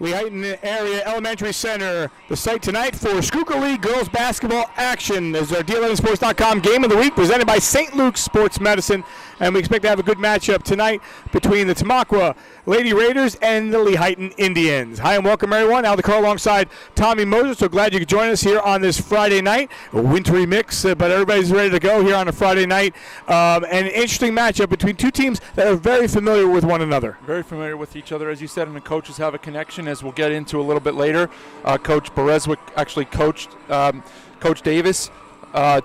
Lehighton Area Elementary Center, the site tonight for Schuylkill League girls basketball action. As our D11sports.com game of the week presented by St. Luke's Sports Medicine. And we expect to have a good matchup tonight between the Tamaqua Lady Raiders and the Lehighton Indians. Hi and welcome everyone. Al DeCarlo alongside Tommy Moses. So glad you could join us here on this Friday night. A wintry mix, but everybody's ready to go here on a Friday night. And an interesting matchup between two teams that are very familiar with one another. Very familiar with each other, as you said, and the coaches have a connection, as we'll get into a little bit later. Coach Bereswick actually coached Coach Davis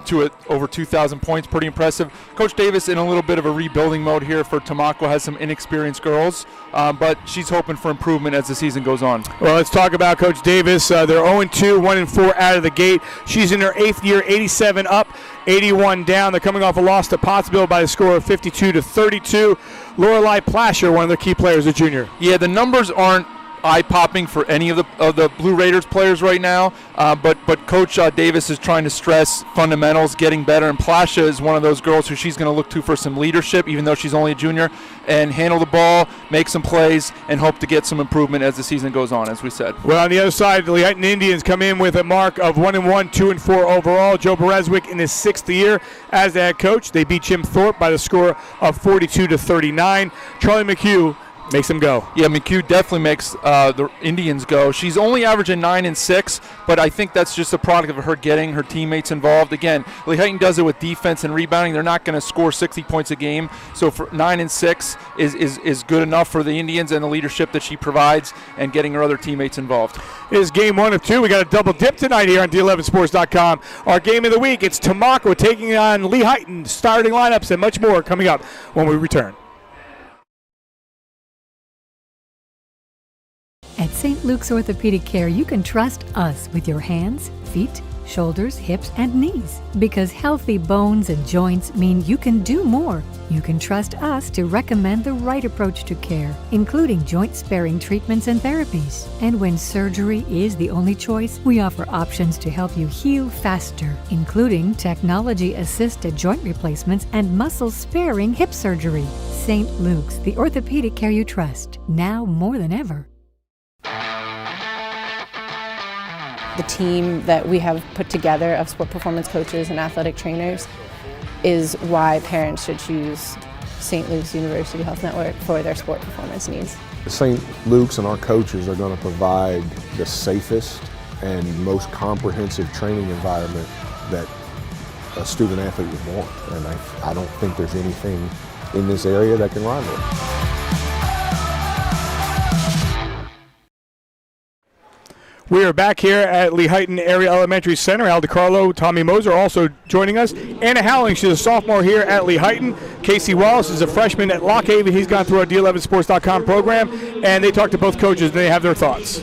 to over 2,000 points. Pretty impressive. Coach Davis in a little bit of a rebuilding mode here for Tamaqua, has some inexperienced girls, but she's hoping for improvement as the season goes on. Well, let's talk about Coach Davis. They're 0-2, 1-4 out of the gate. She's in her 8th year, 87 up, 81 down. They're coming off a loss to Pottsville by a score of 52-32. Lorelei Plasher, one of their key players, a junior. Yeah, the numbers aren't eye-popping for any of the Blue Raiders players right now, but Coach Davis is trying to stress fundamentals, getting better, and Plasha is one of those girls who she's going to look to for some leadership, even though she's only a junior, and handle the ball, make some plays, and hope to get some improvement as the season goes on, as we said. Well, on the other side, the Lehighton Indians come in with a mark of 1-1, 2-4 overall. Joe Bereswick in his 6th year as the head coach. They beat Jim Thorpe by the score of 42-39. Charlie McHugh makes them go. Yeah, McHugh definitely makes the Indians go. She's only averaging 9 and 6, but I think that's just a product of her getting her teammates involved. Again, Lehighton does it with defense and rebounding. They're not going to score 60 points a game, so for 9 and 6 is good enough for the Indians and the leadership that she provides and getting her other teammates involved. It is game 1 of 2. We got a double dip tonight here on D11sports.com. Our game of the week, it's Tamaqua taking on Lehighton. Starting lineups and much more coming up when we return. At St. Luke's Orthopedic Care, you can trust us with your hands, feet, shoulders, hips, and knees. Because healthy bones and joints mean you can do more. You can trust us to recommend the right approach to care, including joint-sparing treatments and therapies. And when surgery is the only choice, we offer options to help you heal faster, including technology-assisted joint replacements and muscle-sparing hip surgery. St. Luke's, the orthopedic care you trust, now more than ever. The team that we have put together of sport performance coaches and athletic trainers is why parents should choose St. Luke's University Health Network for their sport performance needs. St. Luke's and our coaches are going to provide the safest and most comprehensive training environment that a student athlete would want. And I don't think there's anything in this area that can rival it. We are back here at Lehighton Area Elementary Center. Al DeCarlo, Tommy Moser also joining us. Anna Howling, she's a sophomore here at Lehighton. Casey Wallace is a freshman at Lockhaven. He's gone through our D11sports.com program, and they talked to both coaches, and they have their thoughts.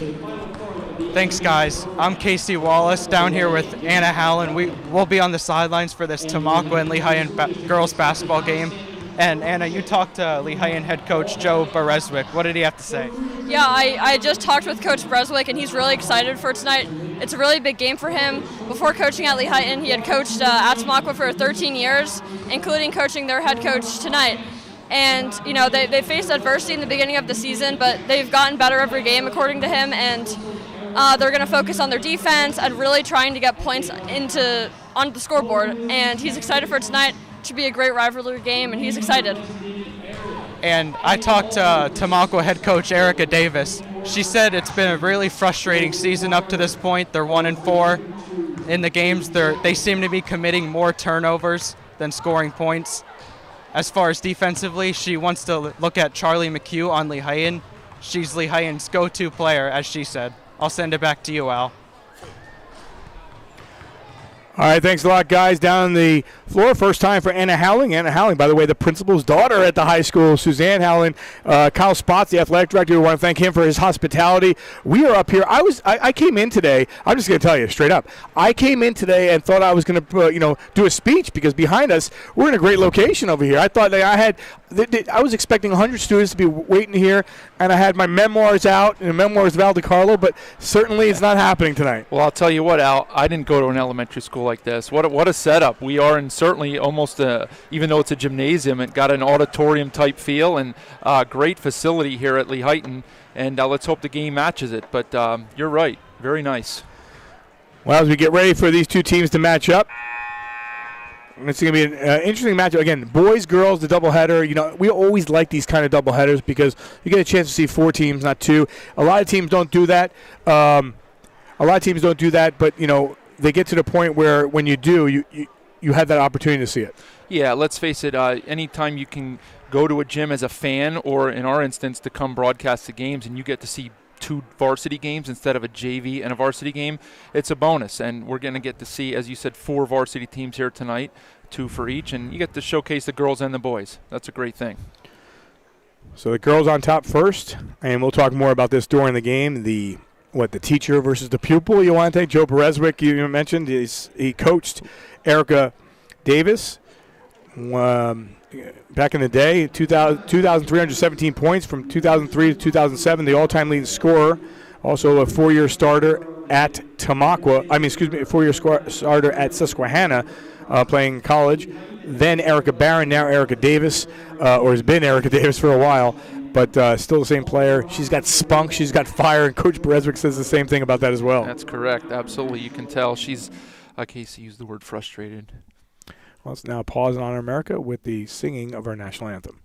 Thanks, guys. I'm Casey Wallace down here with Anna Howland. We'll be on the sidelines for this Tamaqua and Lehighton girls basketball game. And Anna, you talked to Lehighton head coach Joe Bereswick. What did he have to say? Yeah, I just talked with Coach Bereswick, and he's really excited for tonight. It's a really big game for him. Before coaching at Lehighton, he had coached at Tamaqua for 13 years, including coaching their head coach tonight. And, you know, they faced adversity in the beginning of the season, but they've gotten better every game, according to him, and they're going to focus on their defense and really trying to get points onto the scoreboard. And he's excited for tonight. Should be a great rivalry game, and he's excited. And I talked to Tamaqua head coach Erica Davis. She said it's been a really frustrating season up to this point. They're 1-4 in the games. They seem to be committing more turnovers than scoring points. As far as defensively, she wants to look at Charlie McHugh on Lehighton. She's Lehighton's go-to player, as she said. I'll send it back to you, Al. All right, thanks a lot, guys. Down on the floor, first time for Anna Howling. Anna Howling, by the way, the principal's daughter at the high school, Suzanne Howling. Kyle Spotts, the athletic director, we want to thank him for his hospitality. We are up here. I came in today. I'm just going to tell you straight up. I came in today and thought I was going to, do a speech because behind us, we're in a great location over here. I thought that I was expecting 100 students to be waiting here, and I had my memoirs out, and the memoirs of Al DeCarlo, but certainly it's not happening tonight. Well, I'll tell you what, Al, I didn't go to an elementary school like this. What a setup. We are in certainly almost even though it's a gymnasium, it got an auditorium type feel, and great facility here at Lehighton. and let's hope the game matches it. But you're right. Very nice. Well, as we get ready for these two teams to match up, it's going to be an interesting matchup. Again, boys, girls, the doubleheader. You know, we always like these kind of doubleheaders because you get a chance to see 4 teams, not 2. A lot of teams don't do that. But, you know, they get to the point where when you do, you have that opportunity to see it. Yeah, let's face it, anytime you can go to a gym as a fan or, in our instance, to come broadcast the games and you get to see 2 varsity games instead of a JV and a varsity game, it's a bonus. And we're going to get to see, as you said, 4 varsity teams here tonight, 2 for each, and you get to showcase the girls and the boys. That's a great thing. So the girls on top first, and we'll talk more about this during the game. The teacher versus the pupil you want to take? Joe Bereswick, you mentioned, he coached Erica Davis back in the day, 2,317 points from 2003 to 2007, the all-time leading scorer, also a 4-year starter at Tamaqua. A 4-year starter at Susquehanna, playing college. Then Erica Barron, now Erica Davis, or has been Erica Davis for a while, but still the same player. She's got spunk, she's got fire, and Coach Bereswick says the same thing about that as well. That's correct, absolutely. You can tell she's, Casey used the word frustrated. Well, let's now pause in Honor America with the singing of our national anthem.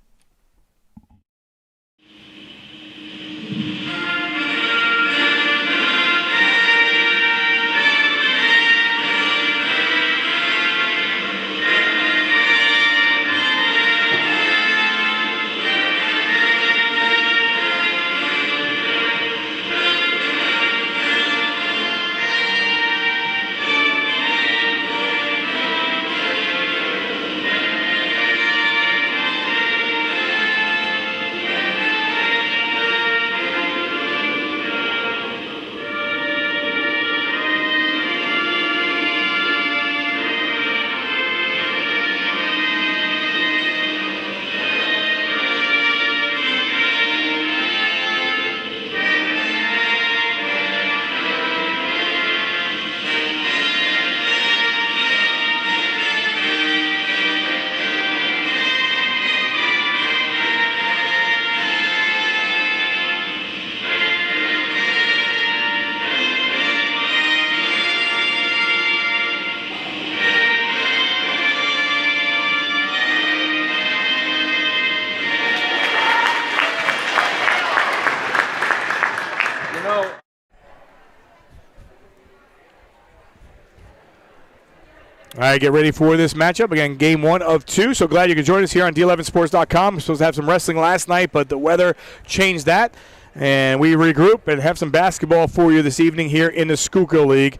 All right, get ready for this matchup. Again, game 1 of 2. So glad you could join us here on D11sports.com. We're supposed to have some wrestling last night, but the weather changed that. And we regroup and have some basketball for you this evening here in the Schuylkill League.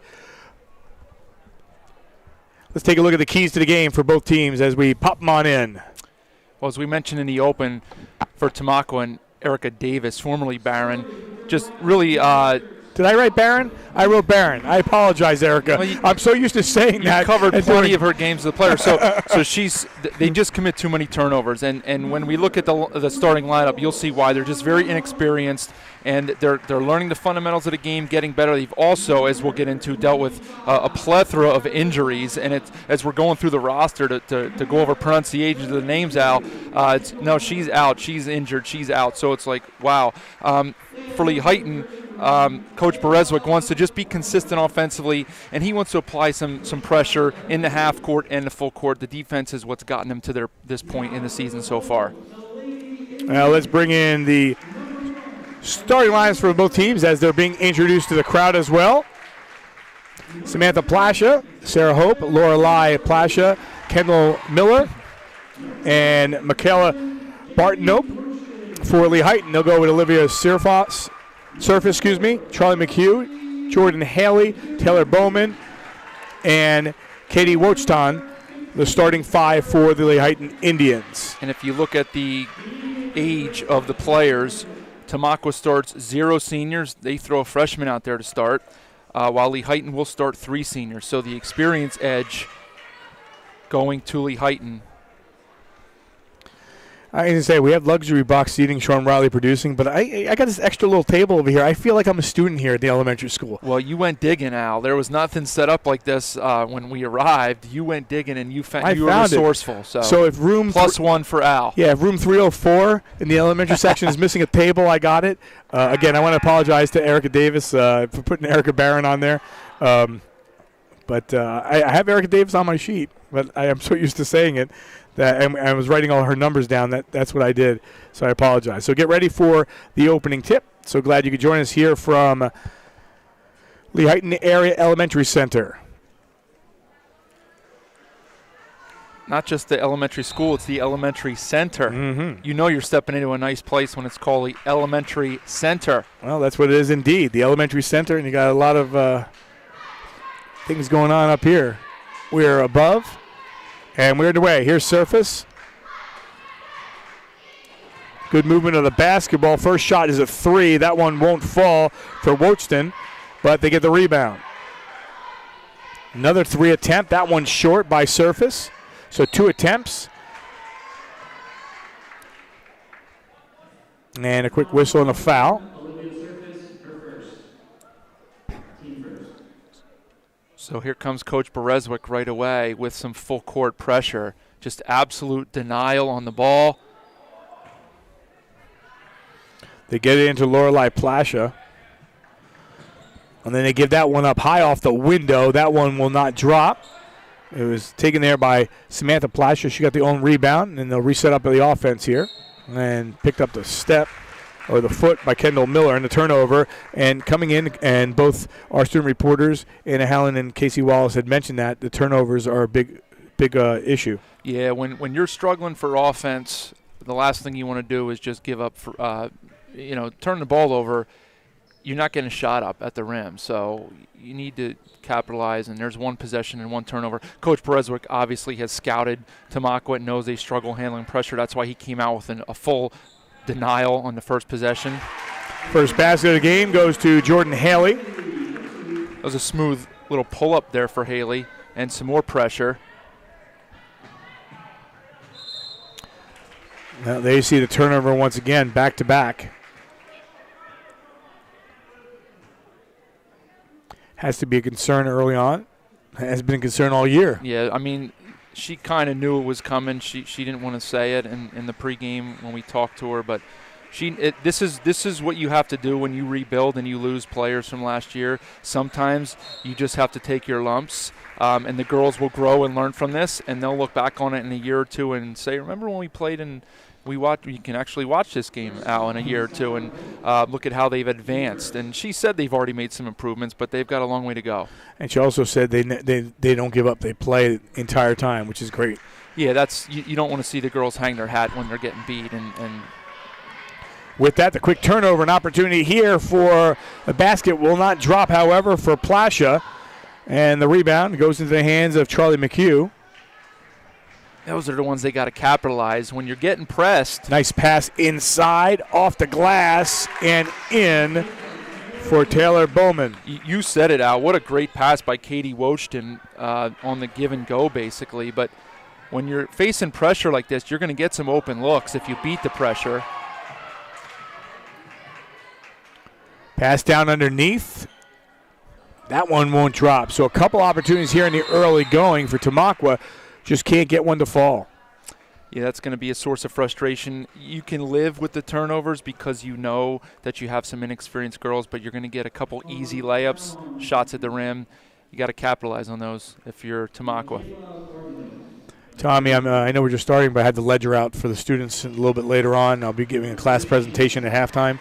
Let's take a look at the keys to the game for both teams as we pop them on in. Well, as we mentioned in the open for Tamaqua and Erica Davis, formerly Barron, just really did I write Barron? I wrote Barron. I apologize, Erica. Well, I'm so used to saying that. You covered plenty of her games as a player. So they just commit too many turnovers. And when we look at the starting lineup, you'll see why. They're just very inexperienced, and they're learning the fundamentals of the game, getting better. They've also, as we'll get into, dealt with a plethora of injuries. And as we're going through the roster to go over pronunciations of the names, Al, no, she's out. She's injured. She's out. So it's like, wow. For Lehighton, Coach Bereswick wants to just be consistent offensively, and he wants to apply some pressure in the half court and the full court. The defense is what's gotten them to this point in the season so far. Now let's bring in the starting lines for both teams as they're being introduced to the crowd as well. Samantha Plasha, Sarah Hope, Lorelei Plasha, Kendall Miller, and Michaela Bartonope. For Lehighton, they'll go with Olivia Surface, Charlie McHugh, Jordan Haley, Taylor Bowman, and Katie Wochton, the starting 5 for the Lehighton Indians. And if you look at the age of the players, Tamaqua starts 0 seniors. They throw a freshman out there to start, while Lehighton will start 3 seniors. So the experience edge going to Lehighton. I can say we have luxury box seating, Sean Riley producing, but I got this extra little table over here. I feel like I'm a student here at the elementary school. Well, you went digging, Al. There was nothing set up like this when we arrived. You went digging, and you were resourceful. So if room +1 for Al. Yeah, if room 304 in the elementary section is missing a table, I got it. Again, I want to apologize to Erica Davis for putting Erica Barron on there. But I have Erica Davis on my sheet, but I am so used to saying it that I was writing all her numbers down. That's what I did, so I apologize. So get ready for the opening tip. So glad you could join us here from Lehighton Area Elementary Center. Not just the elementary school, it's the elementary center. Mm-hmm. You know you're stepping into a nice place when it's called the elementary center. Well, that's what it is indeed, the elementary center, and you got a lot of things going on up here. We're above, and we're underway. Here's Surface. Good movement of the basketball. First shot is a 3. That one won't fall for Wojton, but they get the rebound. Another 3 attempt. That one's short by Surface. So 2 attempts. And a quick whistle and a foul. So here comes Coach Berezwick right away with some full court pressure. Just absolute denial on the ball. They get it into Lorelei Plasha. And then they give that one up high off the window. That one will not drop. It was taken there by Samantha Plasha. She got the own rebound, and they'll reset up the offense here. And picked up the step or the foot by Kendall Miller and the turnover. And coming in, and both our student reporters, Anna Hallen and Casey Wallace, had mentioned that the turnovers are a big issue. Yeah, when you're struggling for offense, the last thing you want to do is just give up, turn the ball over. You're not getting a shot up at the rim, so you need to capitalize, and there's one possession and one turnover. Coach Berezwick obviously has scouted Tamaqua and knows they struggle handling pressure. That's why he came out with a full denial on the first possession. First basket of the game goes to Jordan Haley. That was a smooth little pull-up there for Haley, and some more pressure. Now there you see the turnover once again, back-to-back. Has to be a concern early on. Has been a concern all year. Yeah, I mean, she kind of knew it was coming. She didn't want to say it in the pregame when we talked to her, but this is what you have to do when you rebuild and you lose players from last year. Sometimes you just have to take your lumps, and the girls will grow and learn from this, and they'll look back on it in a year or two and say, remember when we played and you can actually watch this game, Al, in a year or two and look at how they've advanced. And she said they've already made some improvements, but they've got a long way to go. And she also said they don't give up. They play the entire time, which is great. Yeah, that's you don't want to see the girls hang their hat when they're getting beat. And with that, the quick turnover, an opportunity here for the basket will not drop, however, for Plasha. And the rebound goes into the hands of Charlie McHugh. Those are the ones they got to capitalize when you're getting pressed. Nice pass inside, off the glass, and in for Taylor Bowman. You said it, Al. What a great pass by Katie Wojton on the give and go, basically. But when you're facing pressure like this, you're going to get some open looks if you beat the pressure. Pass down underneath. That one won't drop. So a couple opportunities here in the early going for Tamaqua. Just can't get one to fall. Yeah, that's going to be a source of frustration. You can live with the turnovers because you know that you have some inexperienced girls, but you're going to get a couple easy layups, shots at the rim. You got to capitalize on those if you're Tamaqua. Tommy, I know we're just starting, but I had the ledger out for the students a little bit later on. I'll be giving a class presentation at halftime.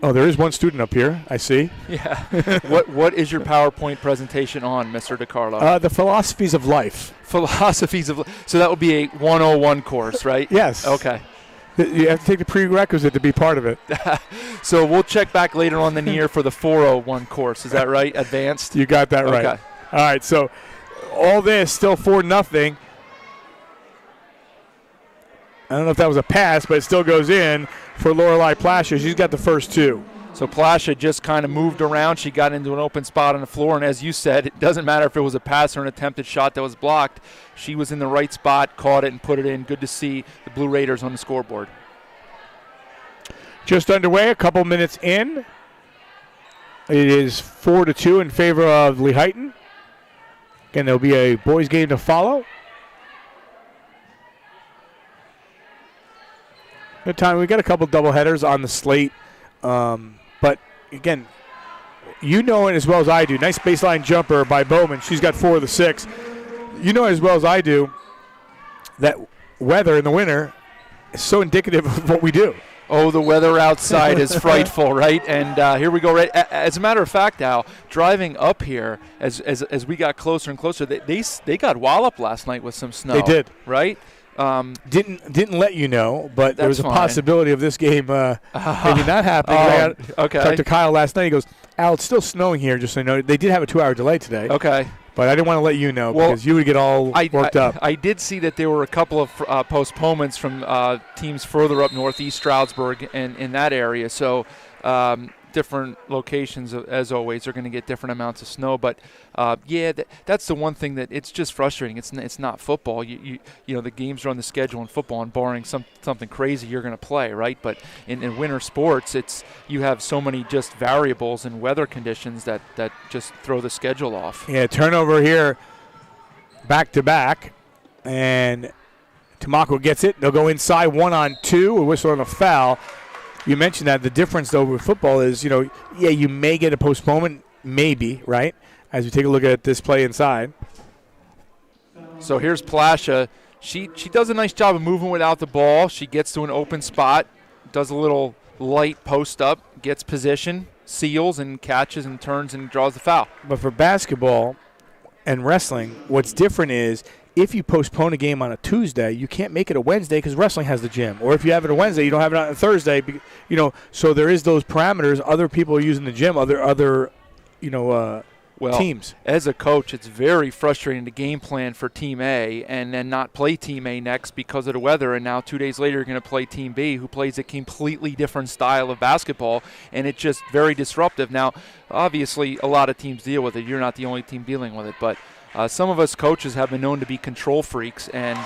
Oh, there is one student up here, I see. Yeah. What is your PowerPoint presentation on, Mr. DiCarlo? The philosophies of life. Philosophies of life. So that would be a 101 course, right? Yes. Okay. You have to take the prerequisite to be part of it. So we'll check back later on in the year for the 401 course. Is that right? Advanced? You got that right. Okay. All right, so all this still 4-0. I don't know if that was a pass, but it still goes in for Lorelei Plasha. She's got the first two. So Plasha just kind of moved around. She got into an open spot on the floor, and as you said, it doesn't matter if it was a pass or an attempted shot that was blocked. She was in the right spot, caught it, and put it in. Good to see the Blue Raiders on the scoreboard. Just underway, a couple minutes in. It is 4-2 in favor of Lehighton. Again, there'll be a boys' game to follow. Good time. We got a couple doubleheaders on the slate. But, again, you know it as well as I do. Nice baseline jumper by Bowman. She's got 4 of the 6. You know as well as I do that weather in the winter is so indicative of what we do. Oh, the weather outside is frightful, right? And here we go. Right. As a matter of fact, Al, driving up here as we got closer and closer, they got walloped last night with some snow. They did, right? Didn't let you know, but there was a fine. Possibility of this game maybe not happening. Okay. Talked to Kyle last night. He goes, Al, it's still snowing here, just so you know. They did have a 2-hour delay today. Okay. But I didn't want to let you know because you would get all worked up. I did see that there were a couple of postponements from teams further up northeast Stroudsburg and in that area. So different locations, as always, are going to get different amounts of snow. But, that's the one thing that it's just frustrating. It's not football. You know, the games are on the schedule in football, and barring something crazy, you're going to play, right? But in winter sports, you have so many just variables and weather conditions that just throw the schedule off. Yeah, turnover here back-to-back. And Tamaqua gets it. They'll go inside 1-on-2, a whistle and a foul. You mentioned that the difference, though, with football is, you may get a postponement, maybe, right, as we take a look at this play inside. So here's Plasha. She does a nice job of moving without the ball. She gets to an open spot, does a little light post up, gets position, seals and catches and turns and draws the foul. But for basketball and wrestling, what's different is if you postpone a game on a Tuesday, you can't make it a Wednesday because wrestling has the gym. Or if you have it a Wednesday, you don't have it on a Thursday. So there is those parameters. Other people are using the gym. Other teams. As a coach, it's very frustrating to game plan for Team A and then not play Team A next because of the weather. And now 2 days later, you're going to play Team B, who plays a completely different style of basketball, and it's just very disruptive. Now, obviously, a lot of teams deal with it. You're not the only team dealing with it, but some of us coaches have been known to be control freaks. And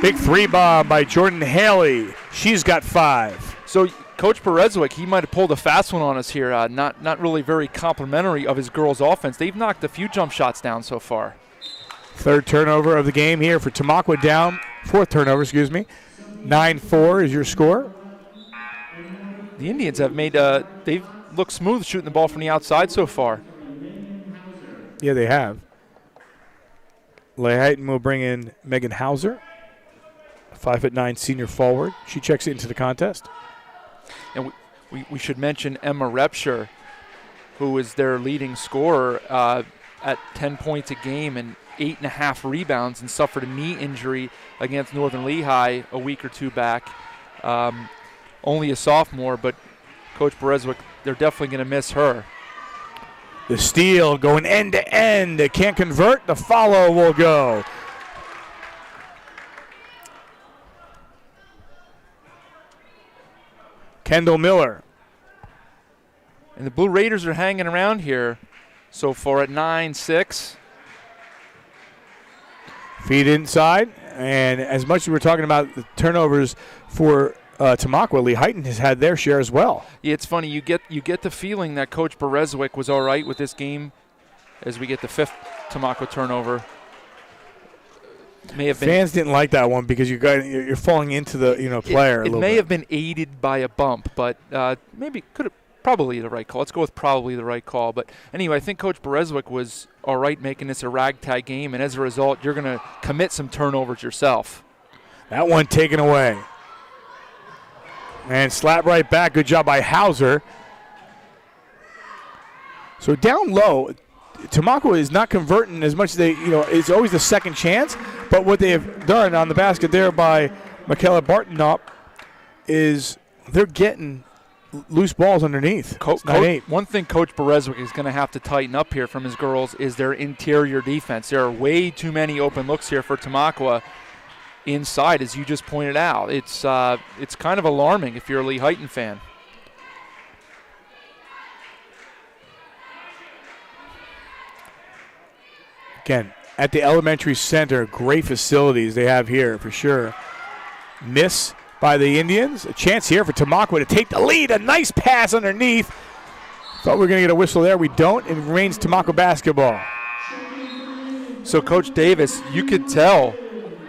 big 3-bomb by Jordan Haley. She's got 5. So Coach Berezwick, he might have pulled a fast one on us here. Not really very complimentary of his girls' offense. They've knocked a few jump shots down so far. Third turnover of the game here for Tamaqua down. Fourth turnover, 9-4 is your score. The Indians have made they've looked smooth shooting the ball from the outside so far. Yeah, they have. Lehighton will bring in Megan Hauser, a 5'9" senior forward. She checks into the contest. And we should mention Emma Repscher, who is their leading scorer at 10 points a game and 8.5 rebounds, and suffered a knee injury against Northern Lehigh a week or two back. Only a sophomore, but Coach Berezwick, they're definitely going to miss her. The steal going end to end. They can't convert. The follow will go. Kendall Miller. And the Blue Raiders are hanging around here so far at 9-6. Feed inside. And as much as we're talking about the turnovers for Tamaqua, Lehighton has had their share as well. Yeah, it's funny. You get the feeling that Coach Berezwick was all right with this game as we get the 5th Tamaqua turnover. Fans didn't like that one because you're falling into the player. It may have been aided by a bump, but maybe could have probably the right call. Let's go with probably the right call. But anyway, I think Coach Berezwick was all right making this a ragtag game, and as a result, you're going to commit some turnovers yourself. That one taken away. And slap right back. Good job by Hauser. So down low, Tamaqua is not converting as much as they, it's always the second chance. But what they have done on the basket there by Michaela Bartonop is they're getting loose balls underneath. One thing Coach Berezwick is going to have to tighten up here from his girls is their interior defense. There are way too many open looks here for Tamaqua inside, as you just pointed out. It's kind of alarming if you're a Lehighton fan. Again, at the elementary center, great facilities they have here for sure. Miss by the Indians. A chance here for Tamaqua to take the lead. A nice pass underneath. Thought we were going to get a whistle there. We don't. It remains Tamaqua basketball. So Coach Davis, you could tell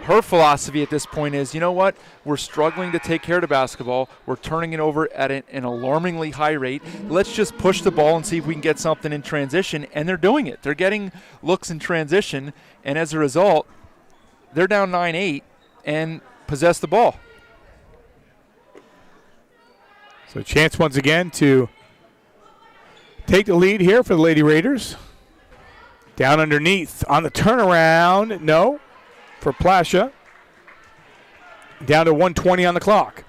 her philosophy at this point is, you know what, we're struggling to take care of the basketball. We're turning it over at an alarmingly high rate. Let's just push the ball and see if we can get something in transition. And they're doing it. They're getting looks in transition. And as a result, they're down 9-8 and possess the ball. So a chance once again to take the lead here for the Lady Raiders. Down underneath on the turnaround. No. For Plasha. Down to 1:20 on the clock.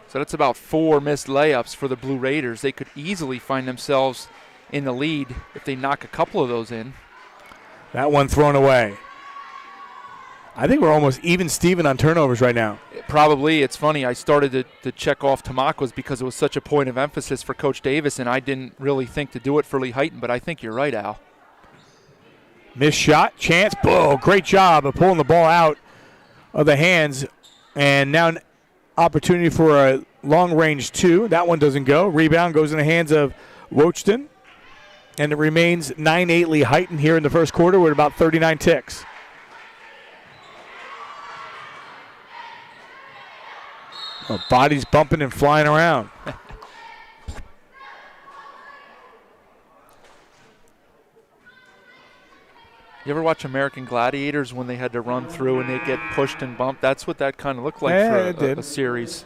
So that's about 4 missed layups for the Blue Raiders. They could easily find themselves in the lead if they knock a couple of those in. That one thrown away. I think we're almost even Steven on turnovers right now. Probably. It's funny. I started to check off Tamaqua's because it was such a point of emphasis for Coach Davis, and I didn't really think to do it for Lehighton, but I think you're right, Al. Missed shot, chance, boom, great job of pulling the ball out of the hands. And now an opportunity for a long-range 2. That one doesn't go. Rebound goes in the hands of Wochton. And it remains 9-8 Lehighton here in the first quarter with about 39 ticks. Oh, bodies bumping and flying around. You ever watch American Gladiators when they had to run through and they get pushed and bumped? That's what that kind of looked like for a series.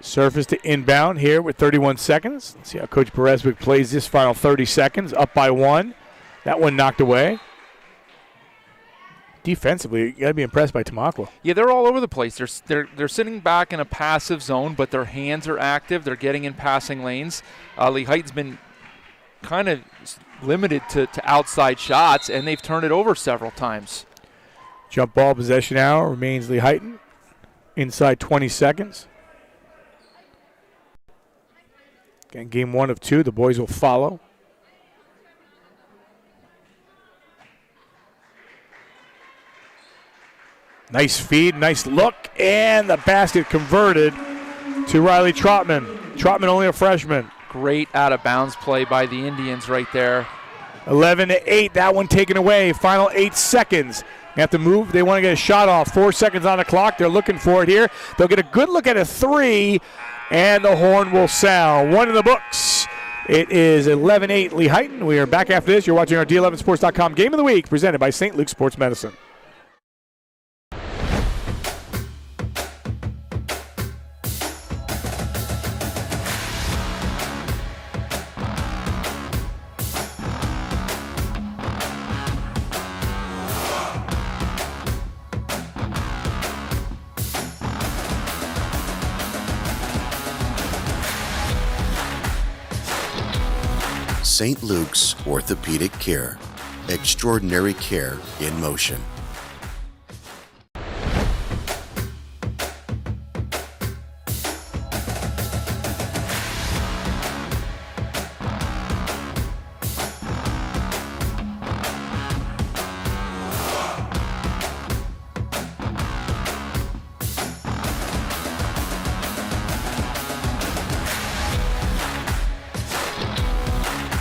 Surface to inbound here with 31 seconds. Let's see how Coach Bereswick plays this final 30 seconds. Up by 1. That one knocked away. Defensively, you got to be impressed by Tamaqua. Yeah, they're all over the place. They're sitting back in a passive zone, but their hands are active. They're getting in passing lanes. Lehighton's been kind of limited to outside shots, and they've turned it over several times. Jump ball possession now remains Lehighton. Inside 20 seconds. Again, game 1 of 2. The boys will follow. Nice feed, nice look, and the basket converted to Riley Trotman. Trotman only a freshman. Great out-of-bounds play by the Indians right there. 11-8, that one taken away. Final 8 seconds. They have to move. They want to get a shot off. 4 seconds on the clock. They're looking for it here. They'll get a good look at a 3, and the horn will sound. 1 in the books. It is 11-8 Lehighton. We are back after this. You're watching our D11sports.com Game of the Week presented by St. Luke Sports Medicine. St. Luke's Orthopedic Care. Extraordinary care in motion.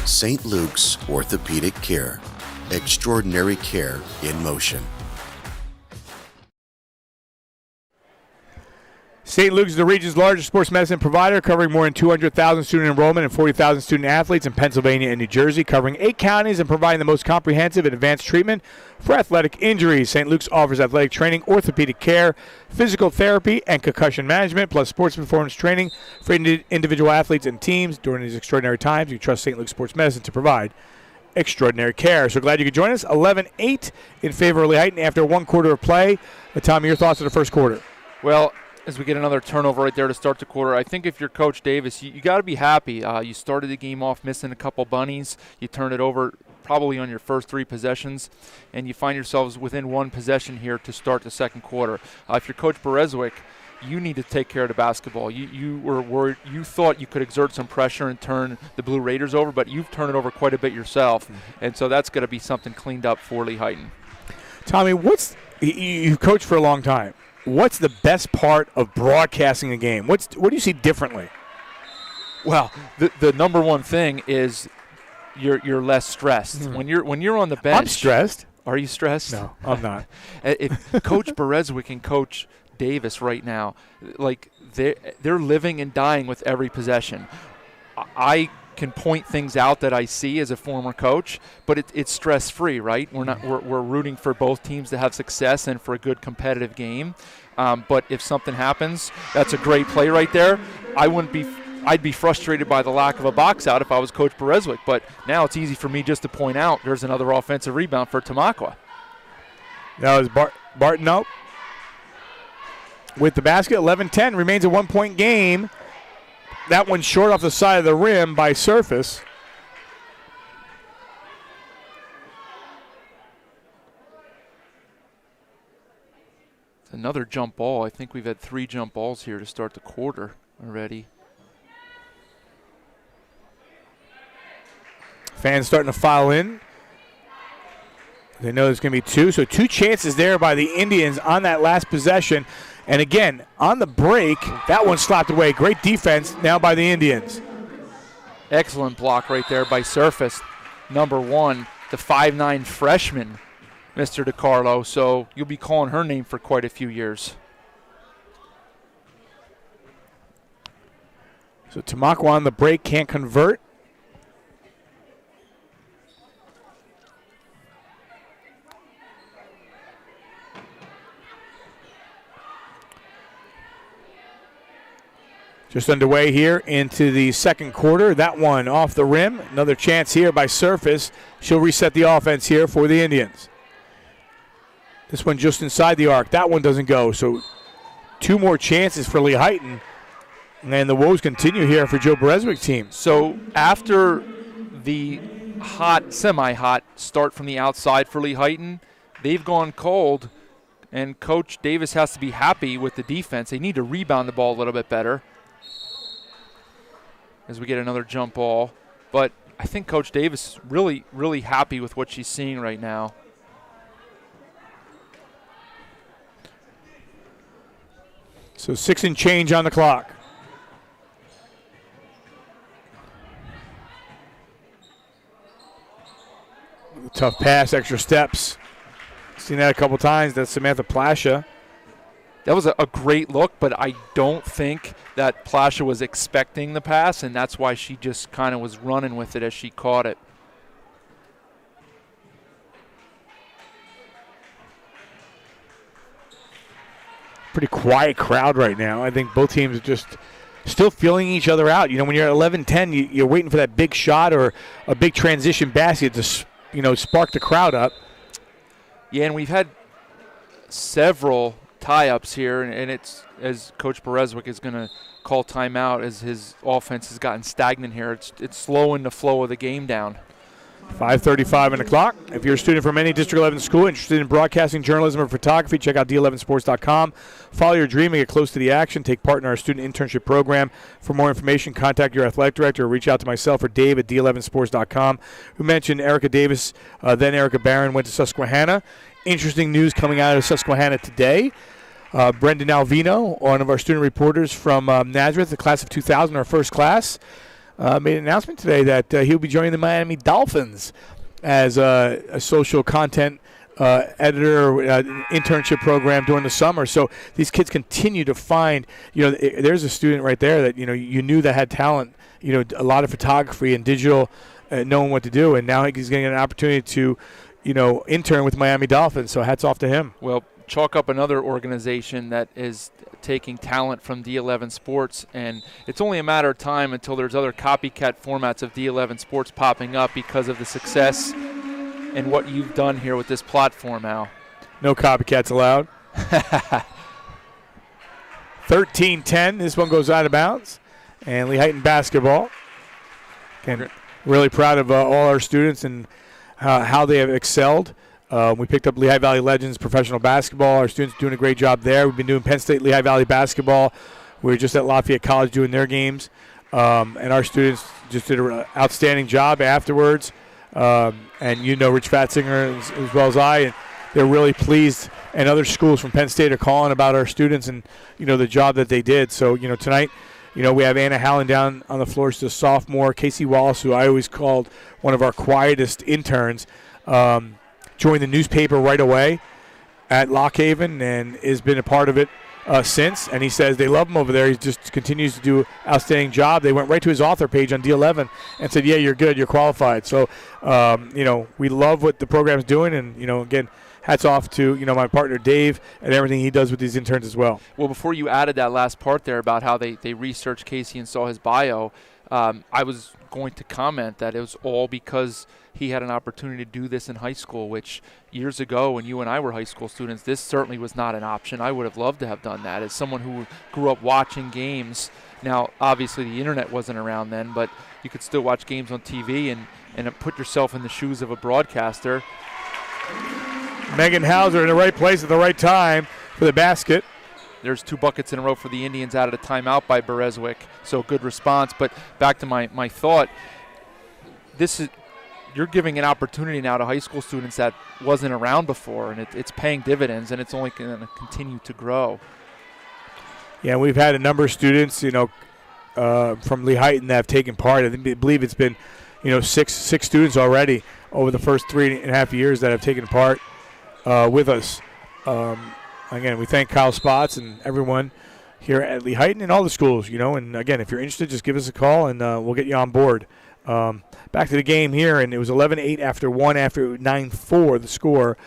St. Luke's Orthopedic Care. Extraordinary care in motion. St. Luke's is the region's largest sports medicine provider, covering more than 200,000 student enrollment and 40,000 student athletes in Pennsylvania and New Jersey, covering 8 counties and providing the most comprehensive and advanced treatment for athletic injuries. St. Luke's offers athletic training, orthopedic care, physical therapy, and concussion management, plus sports performance training for individual athletes and teams. During these extraordinary times, you trust St. Luke's Sports Medicine to provide extraordinary care. So glad you could join us. 11-8 in favor of Lehighton after 1 quarter of play. Tommy, your thoughts on the first quarter? Well, as we get another turnover right there to start the quarter, I think if you're Coach Davis, you got to be happy. You started the game off missing a couple bunnies. You turned it over probably on your first 3 possessions, and you find yourselves within 1 possession here to start the second quarter. If you're Coach Bereswick, you need to take care of the basketball. You were worried. You thought you could exert some pressure and turn the Blue Raiders over, but you've turned it over quite a bit yourself, and so that's going to be something cleaned up for Lehighton. Tommy, you've coached for a long time. What's the best part of broadcasting a game? What do you see differently? Well, the number one thing is you're less stressed. When you're on the bench. I'm stressed. Are you stressed? No, I'm not. If Coach Berezwick and Coach Davis right now, like they're living and dying with every possession. I can point things out that I see as a former coach, but it's stress-free, right? We're rooting for both teams to have success and for a good competitive game. But if something happens, that's a great play right there. I'd be frustrated by the lack of a box out if I was Coach Berezwick, but now it's easy for me just to point out there's another offensive rebound for Tamaqua. That was Barton with the basket. 11-10 remains a 1-point game. That one short off the side of the rim by Surface. It's another jump ball. I think we've had 3 jump balls here to start the quarter already. Fans starting to file in. They know there's going to be 2. So 2 chances there by the Indians on that last possession. And again, on the break, that one slapped away. Great defense now by the Indians. Excellent block right there by Surface. Number 1, the 5'9" freshman, Mr. DiCarlo. So you'll be calling her name for quite a few years. So Tamaqua on the break can't convert. Just underway here into the second quarter. That one off the rim. Another chance here by Surface. She'll reset the offense here for the Indians. This one just inside the arc. That one doesn't go. So 2 more chances for Lehighton. And the woes continue here for Joe Berezwick's team. So after the semi-hot start from the outside for Lehighton, they've gone cold. And Coach Davis has to be happy with the defense. They need to rebound the ball a little bit better as we get another jump ball. But I think Coach Davis is really, really happy with what she's seeing right now. So 6 and change on the clock. Tough pass, extra steps. Seen that a couple times. That's Samantha Plasha. That was a great look, but I don't think that Plasha was expecting the pass, and that's why she just kind of was running with it as she caught it. Pretty quiet crowd right now. I think both teams are just still feeling each other out. You know, when you're at 11-10, you're waiting for that big shot or a big transition basket to, spark the crowd up. Yeah, and we've had several tie-ups here, and it's as Coach Berezwick is going to call timeout as his offense has gotten stagnant here. It's slowing the flow of the game down. 5:35 on the clock. If you're a student from any District 11 school interested in broadcasting, journalism, or photography, check out d11sports.com. Follow your dream and get close to the action. Take part in our student internship program. For more information, contact your athletic director or reach out to myself or Dave at d11sports.com. We mentioned Erica Davis, then Erica Barron went to Susquehanna. Interesting news coming out of Susquehanna today. Brendan Alvino, one of our student reporters from Nazareth, the class of 2000, our first class, made an announcement today that he'll be joining the Miami Dolphins as a social content editor, internship program during the summer. So these kids continue to find, there's a student right there that, you knew that had talent, a lot of photography and digital, knowing what to do. And now he's getting an opportunity to, intern with Miami Dolphins. So hats off to him. Well, chalk up another organization that is taking talent from D11 Sports, and it's only a matter of time until there's other copycat formats of D11 Sports popping up because of the success and what you've done here with this platform, Al. No copycats allowed. 13-10. This one goes out of bounds. And Lehighton basketball. Again, really proud of all our students and how they have excelled We picked up Lehigh Valley Legends professional basketball. Our students doing a great job there. We've been doing Penn State Lehigh Valley basketball. We were just at Lafayette College doing their games. And our students just did an outstanding job afterwards. And you know Rich Fatzinger as well as I. And they're really pleased. And other schools from Penn State are calling about our students and, the job that they did. So, tonight, we have Anna Howland down on the floor. She's a sophomore. Casey Wallace, who I always called one of our quietest interns, joined the newspaper right away at Lockhaven and has been a part of it since. And he says they love him over there. He just continues to do an outstanding job. They went right to his author page on D11 and said, yeah, you're good, you're qualified. So, we love what the program's doing. And, again, hats off to, my partner Dave and everything he does with these interns as well. Well, before you added that last part there about how they researched Casey and saw his bio, I was going to comment that it was all because he had an opportunity to do this in high school, which years ago when you and I were high school students, this certainly was not an option. I would have loved to have done that as someone who grew up watching games. Now, obviously the internet wasn't around then, but you could still watch games on TV and put yourself in the shoes of a broadcaster. Megan Hauser in the right place at the right time for the basket. There's 2 buckets in a row for the Indians out of the timeout by Berezwick. So good response. But back to my thought, you're giving an opportunity now to high school students that wasn't around before, and it's paying dividends, and it's only going to continue to grow. Yeah, we've had a number of students, from Lehighton that have taken part. I believe it's been, 6 students already over the first 3.5 years that have taken part with us. Again, we thank Kyle Spots and everyone here at Lehighton and all the schools, And, again, if you're interested, just give us a call, and we'll get you on board. Back to the game here, and it was 11-8 after 9-4, the score.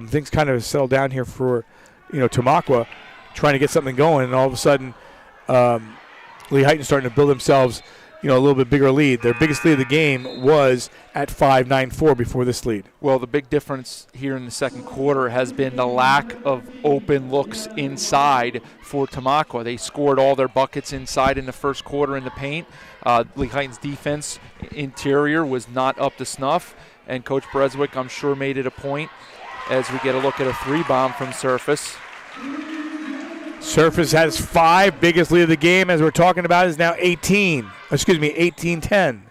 Things kind of settled down here for, Tamaqua, trying to get something going, and all of a sudden Lehighton starting to build themselves, a little bit bigger lead. Their biggest lead of the game was at 5-9-4 before this lead. Well, the big difference here in the second quarter has been the lack of open looks inside for Tamaqua. They scored all their buckets inside in the first quarter in the paint. Lehighton's defense interior was not up to snuff, and Coach Berezwick, I'm sure, made it a point as we get a look at a 3-bomb from Surface. Surface has 5. Biggest lead of the game, as we're talking about, is now 18-10.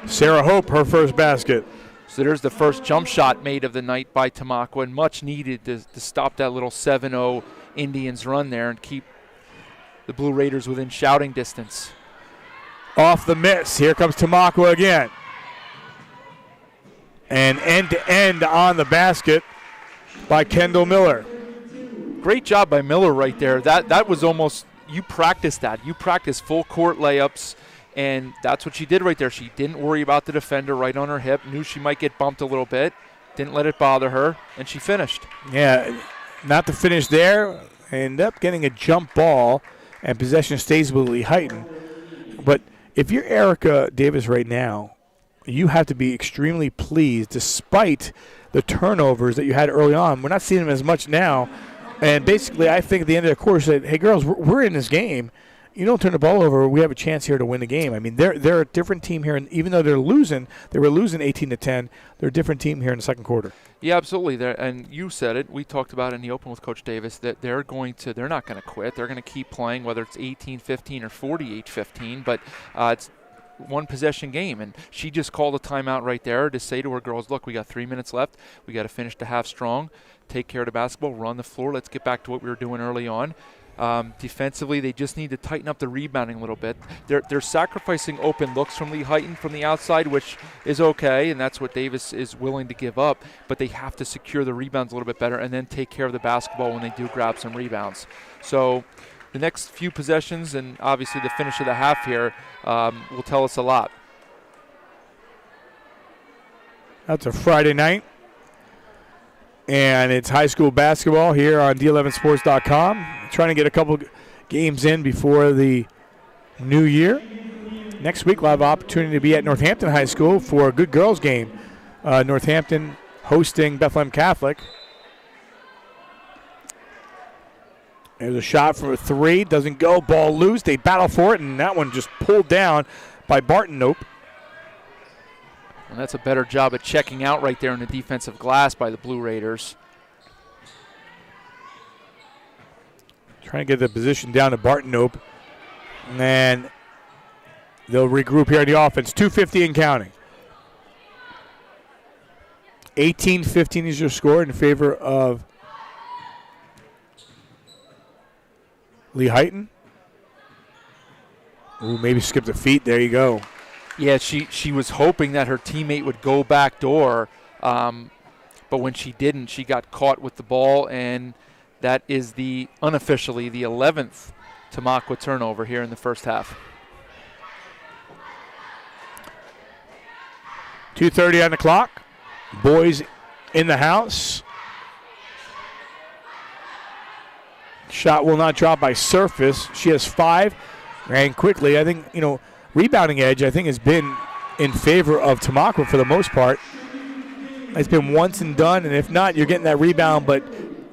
Sarah Hope, her first basket. So there's the first jump shot made of the night by Tamaqua, and much needed to stop that little 7-0 Indians run there and keep the Blue Raiders within shouting distance. Off the miss. Here comes Tamaqua again. And end-to-end on the basket by Kendall Miller. Great job by Miller right there. That was almost, you practiced that. You practiced full court layups, and that's what she did right there. She didn't worry about the defender right on her hip, knew she might get bumped a little bit, didn't let it bother her, and she finished. Yeah, not to finish there. End up getting a jump ball, and possession stays with Lehighton. But if you're Erica Davis right now, you have to be extremely pleased despite the turnovers that you had early on. We're not seeing them as much now. And basically, I think at the end of the quarter, said, hey, girls, we're in this game. You don't turn the ball over, we have a chance here to win the game. I mean, they're a different team here. And even though they were losing 18-10, they're a different team here in the second quarter. Yeah, absolutely. And you said it. We talked about it in the open with Coach Davis that they're not going to quit. They're going to keep playing, whether it's 18-15 or 48-15. But it's one possession game, and she just called a timeout right there to say to her girls, look, we got 3 minutes left. We got to finish the half strong, take care of the basketball, run the floor. Let's get back to what we were doing early on. Defensively, they just need to tighten up the rebounding a little bit. They're sacrificing open looks from Lehighton from the outside, which is okay, and that's what Davis is willing to give up, but they have to secure the rebounds a little bit better and then take care of the basketball when they do grab some rebounds. So the next few possessions and obviously the finish of the half here will tell us a lot. That's a Friday night, and it's high school basketball here on D11sports.com. Trying to get a couple games in before the new year. Next week we'll have an opportunity to be at Northampton High School for a good girls game. Northampton hosting Bethlehem Catholic. There's a shot for a 3. Doesn't go. Ball loose. They battle for it, and that one just pulled down by Barton. Nope. And that's a better job at checking out right there in the defensive glass by the Blue Raiders. Trying to get the position down to Barton-Nope. And they'll regroup here on the offense. 2:50 and counting. 18-15 is your score in favor of Lehighton. Ooh, maybe skipped a feet. There you go. Yeah, she was hoping that her teammate would go back door, but when she didn't, she got caught with the ball, and that is unofficially the 11th Tamaqua turnover here in the first half. 2:30 on the clock. Boys in the house. Shot will not drop by Surface. She has 5. Ran quickly. I think, rebounding edge, I think, has been in favor of Tamaqua for the most part. It's been once and done, and if not, you're getting that rebound, but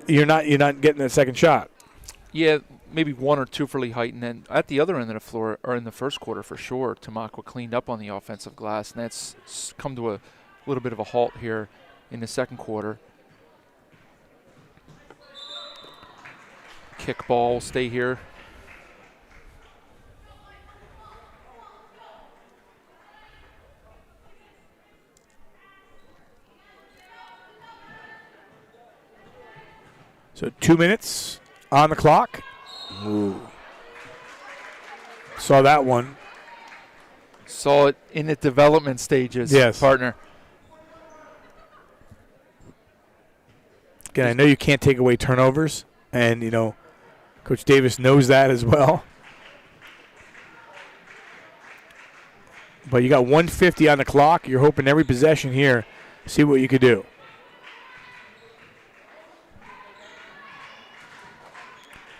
you're not getting that second shot. Yeah, maybe 1 or 2 for Lehighton. And at the other end of the floor, or in the first quarter for sure, Tamaqua cleaned up on the offensive glass, and that's come to a little bit of a halt here in the second quarter. Kick ball will stay here. So 2 minutes on the clock. Ooh. Saw that one. Saw it in the development stages, yes, partner. Again, I know you can't take away turnovers, and, Coach Davis knows that as well. But you got 1:50 on the clock. You're hoping every possession here, see what you could do.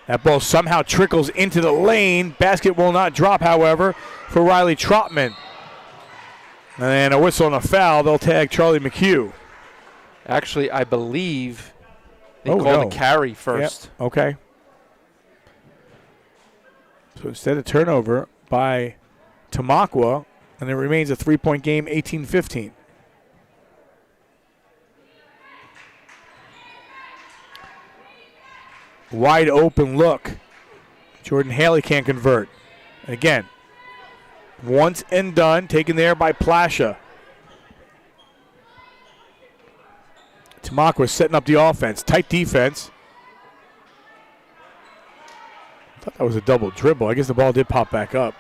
That ball somehow trickles into the lane. Basket will not drop, however, for Riley Trotman. And a whistle and a foul. They'll tag Charlie McHugh. Actually, I believe they called a carry first. Yep. Okay. So instead of turnover by Tamaqua, and it remains a 3-point game, 18-15. Wide open look. Jordan Haley can't convert. And again, once and done, taken there by Plasha. Tamaqua setting up the offense. Tight defense. I thought that was a double dribble. I guess the ball did pop back up.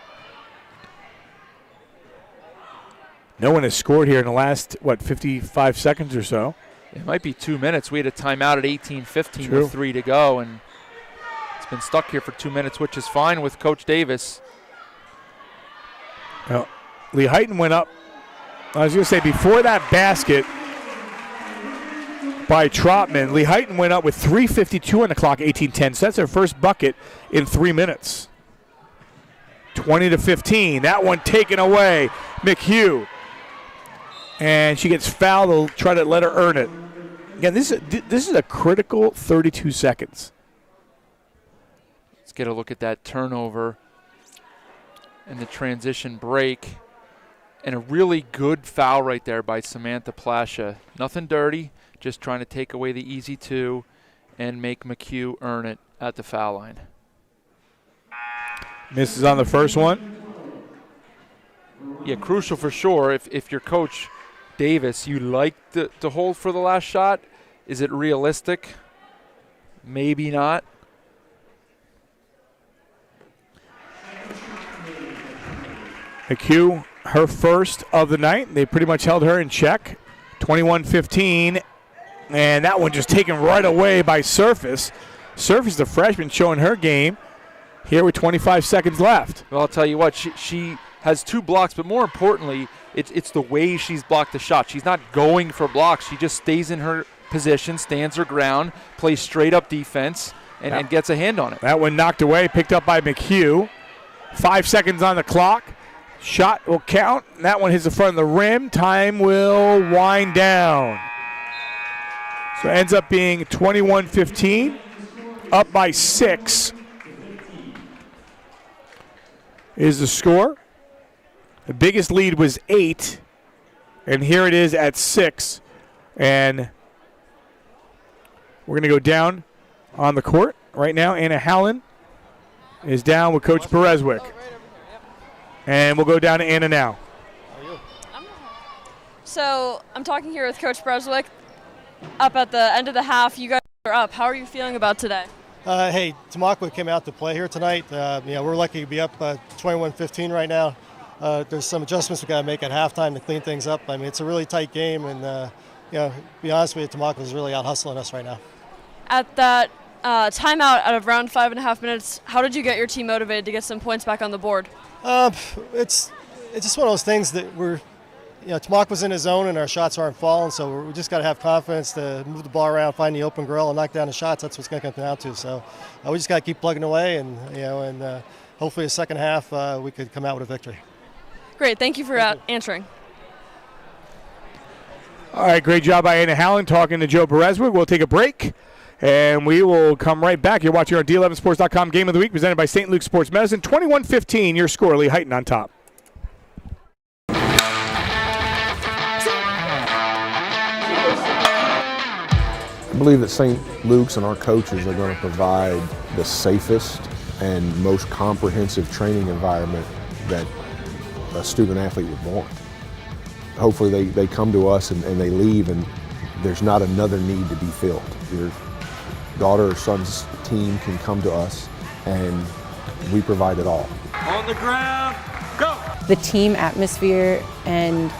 No one has scored here in the last, 55 seconds or so. It might be 2 minutes. We had a timeout at 18-15 True. with 3 to go, and it's been stuck here for 2 minutes, which is fine with Coach Davis. Well, Lehighton went up. I was going to say, before that basket by Trotman, Lehighton went up with 3:52 on the clock, 18-10. So that's their first bucket in 3 minutes. 20-15. That one taken away. McHugh. And she gets fouled. They'll try to let her earn it. Again, this is a critical 32 seconds. Let's get a look at that turnover and the transition break. And a really good foul right there by Samantha Plasha. Nothing dirty, just trying to take away the easy 2 and make McHugh earn it at the foul line. Misses on the first one. Yeah, crucial for sure. If you're Coach Davis, you like to hold for the last shot. Is it realistic? Maybe not. McHugh, her first of the night. They pretty much held her in check. 21-15. And that one just taken right away by Surface. Surface, the freshman, showing her game here with 25 seconds left. Well, I'll tell you what, she has 2 blocks, but more importantly, it's the way she's blocked the shot. She's not going for blocks. She just stays in her position, stands her ground, plays straight up defense, and gets a hand on it. That one knocked away, picked up by McHugh. 5 seconds on the clock. Shot will count. That one hits the front of the rim. Time will wind down. So it ends up being 21-15, up by 6 is the score. The biggest lead was 8 And here it is at 6. And we're going to go down on the court right now. Anna Howland is down with Coach Bereswick. And we'll go down to Anna now. So I'm talking here with Coach Bereswick. Up at the end of the half, you guys are up. How are you feeling about today? Hey, Tamaqua came out to play here tonight. We're lucky to be up 21-15 right now. There's some adjustments we got to make at halftime to clean things up. I mean, it's a really tight game, and to be honest with you, Tamaqua is really out hustling us right now. At that timeout out of around 5.5 minutes, how did you get your team motivated to get some points back on the board? It's just one of those things that Tamaqua's in his zone and our shots aren't falling, so we just got to have confidence to move the ball around, find the open grill, and knock down the shots. That's what's going to come down to. So we just got to keep plugging away, and hopefully the second half we could come out with a victory. Great, thank you for answering. All right, great job by Anna Howland talking to Joe Bereswick. We'll take a break, and we will come right back. You're watching our D11Sports.com Game of the Week presented by St. Luke Sports Medicine. 21-15, your score, Lehighton on top. I believe that St. Luke's and our coaches are going to provide the safest and most comprehensive training environment that a student athlete would want. Hopefully they come to us and they leave and there's not another need to be filled. Your daughter or son's team can come to us and we provide it all. On the ground, go! The team atmosphere and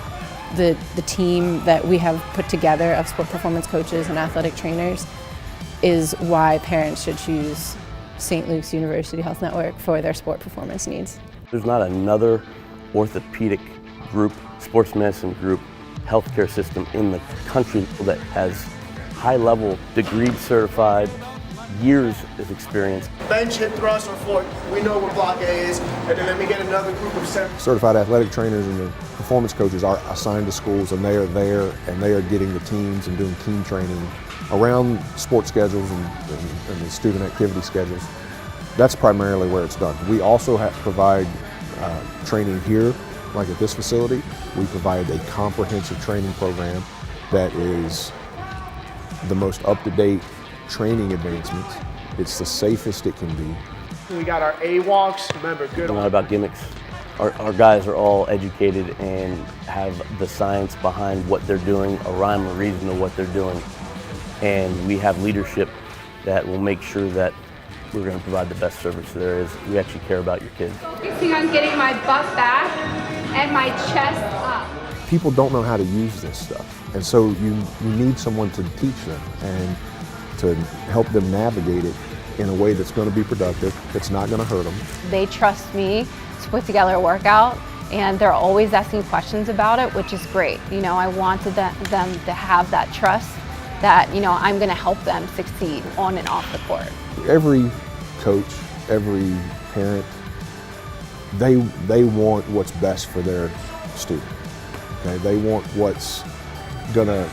the team that we have put together of sport performance coaches and athletic trainers is why parents should choose St. Luke's University Health Network for their sport performance needs. There's not another orthopedic group, sports medicine group, healthcare system in the country that has high-level, degree certified, years of experience. Bench, hip thrust, or floor, we know what block A is, and then let me get another group of 7. Certified athletic trainers and the performance coaches are assigned to schools and they are there and they are getting the teams and doing team training around sports schedules and the student activity schedules. That's primarily where it's done. We also provide training here, like at this facility. We provide a comprehensive training program that is the most up-to-date training advancements. It's the safest it can be. We got our A walks. Remember, good. It's not about gimmicks. Our guys are all educated and have the science behind what they're doing, a rhyme or reason to what they're doing. And we have leadership that will make sure that we're going to provide the best service there is. We actually care about your kids. Focusing on getting my butt back and my chest up. People don't know how to use this stuff. And so you need someone to teach them and to help them navigate it in a way that's going to be productive, that's not going to hurt them. They trust me to put together a workout, and they're always asking questions about it, which is great. I wanted them to have that trust that, I'm going to help them succeed on and off the court. Every coach, every parent, they want what's best for their student. Okay? They want what's going to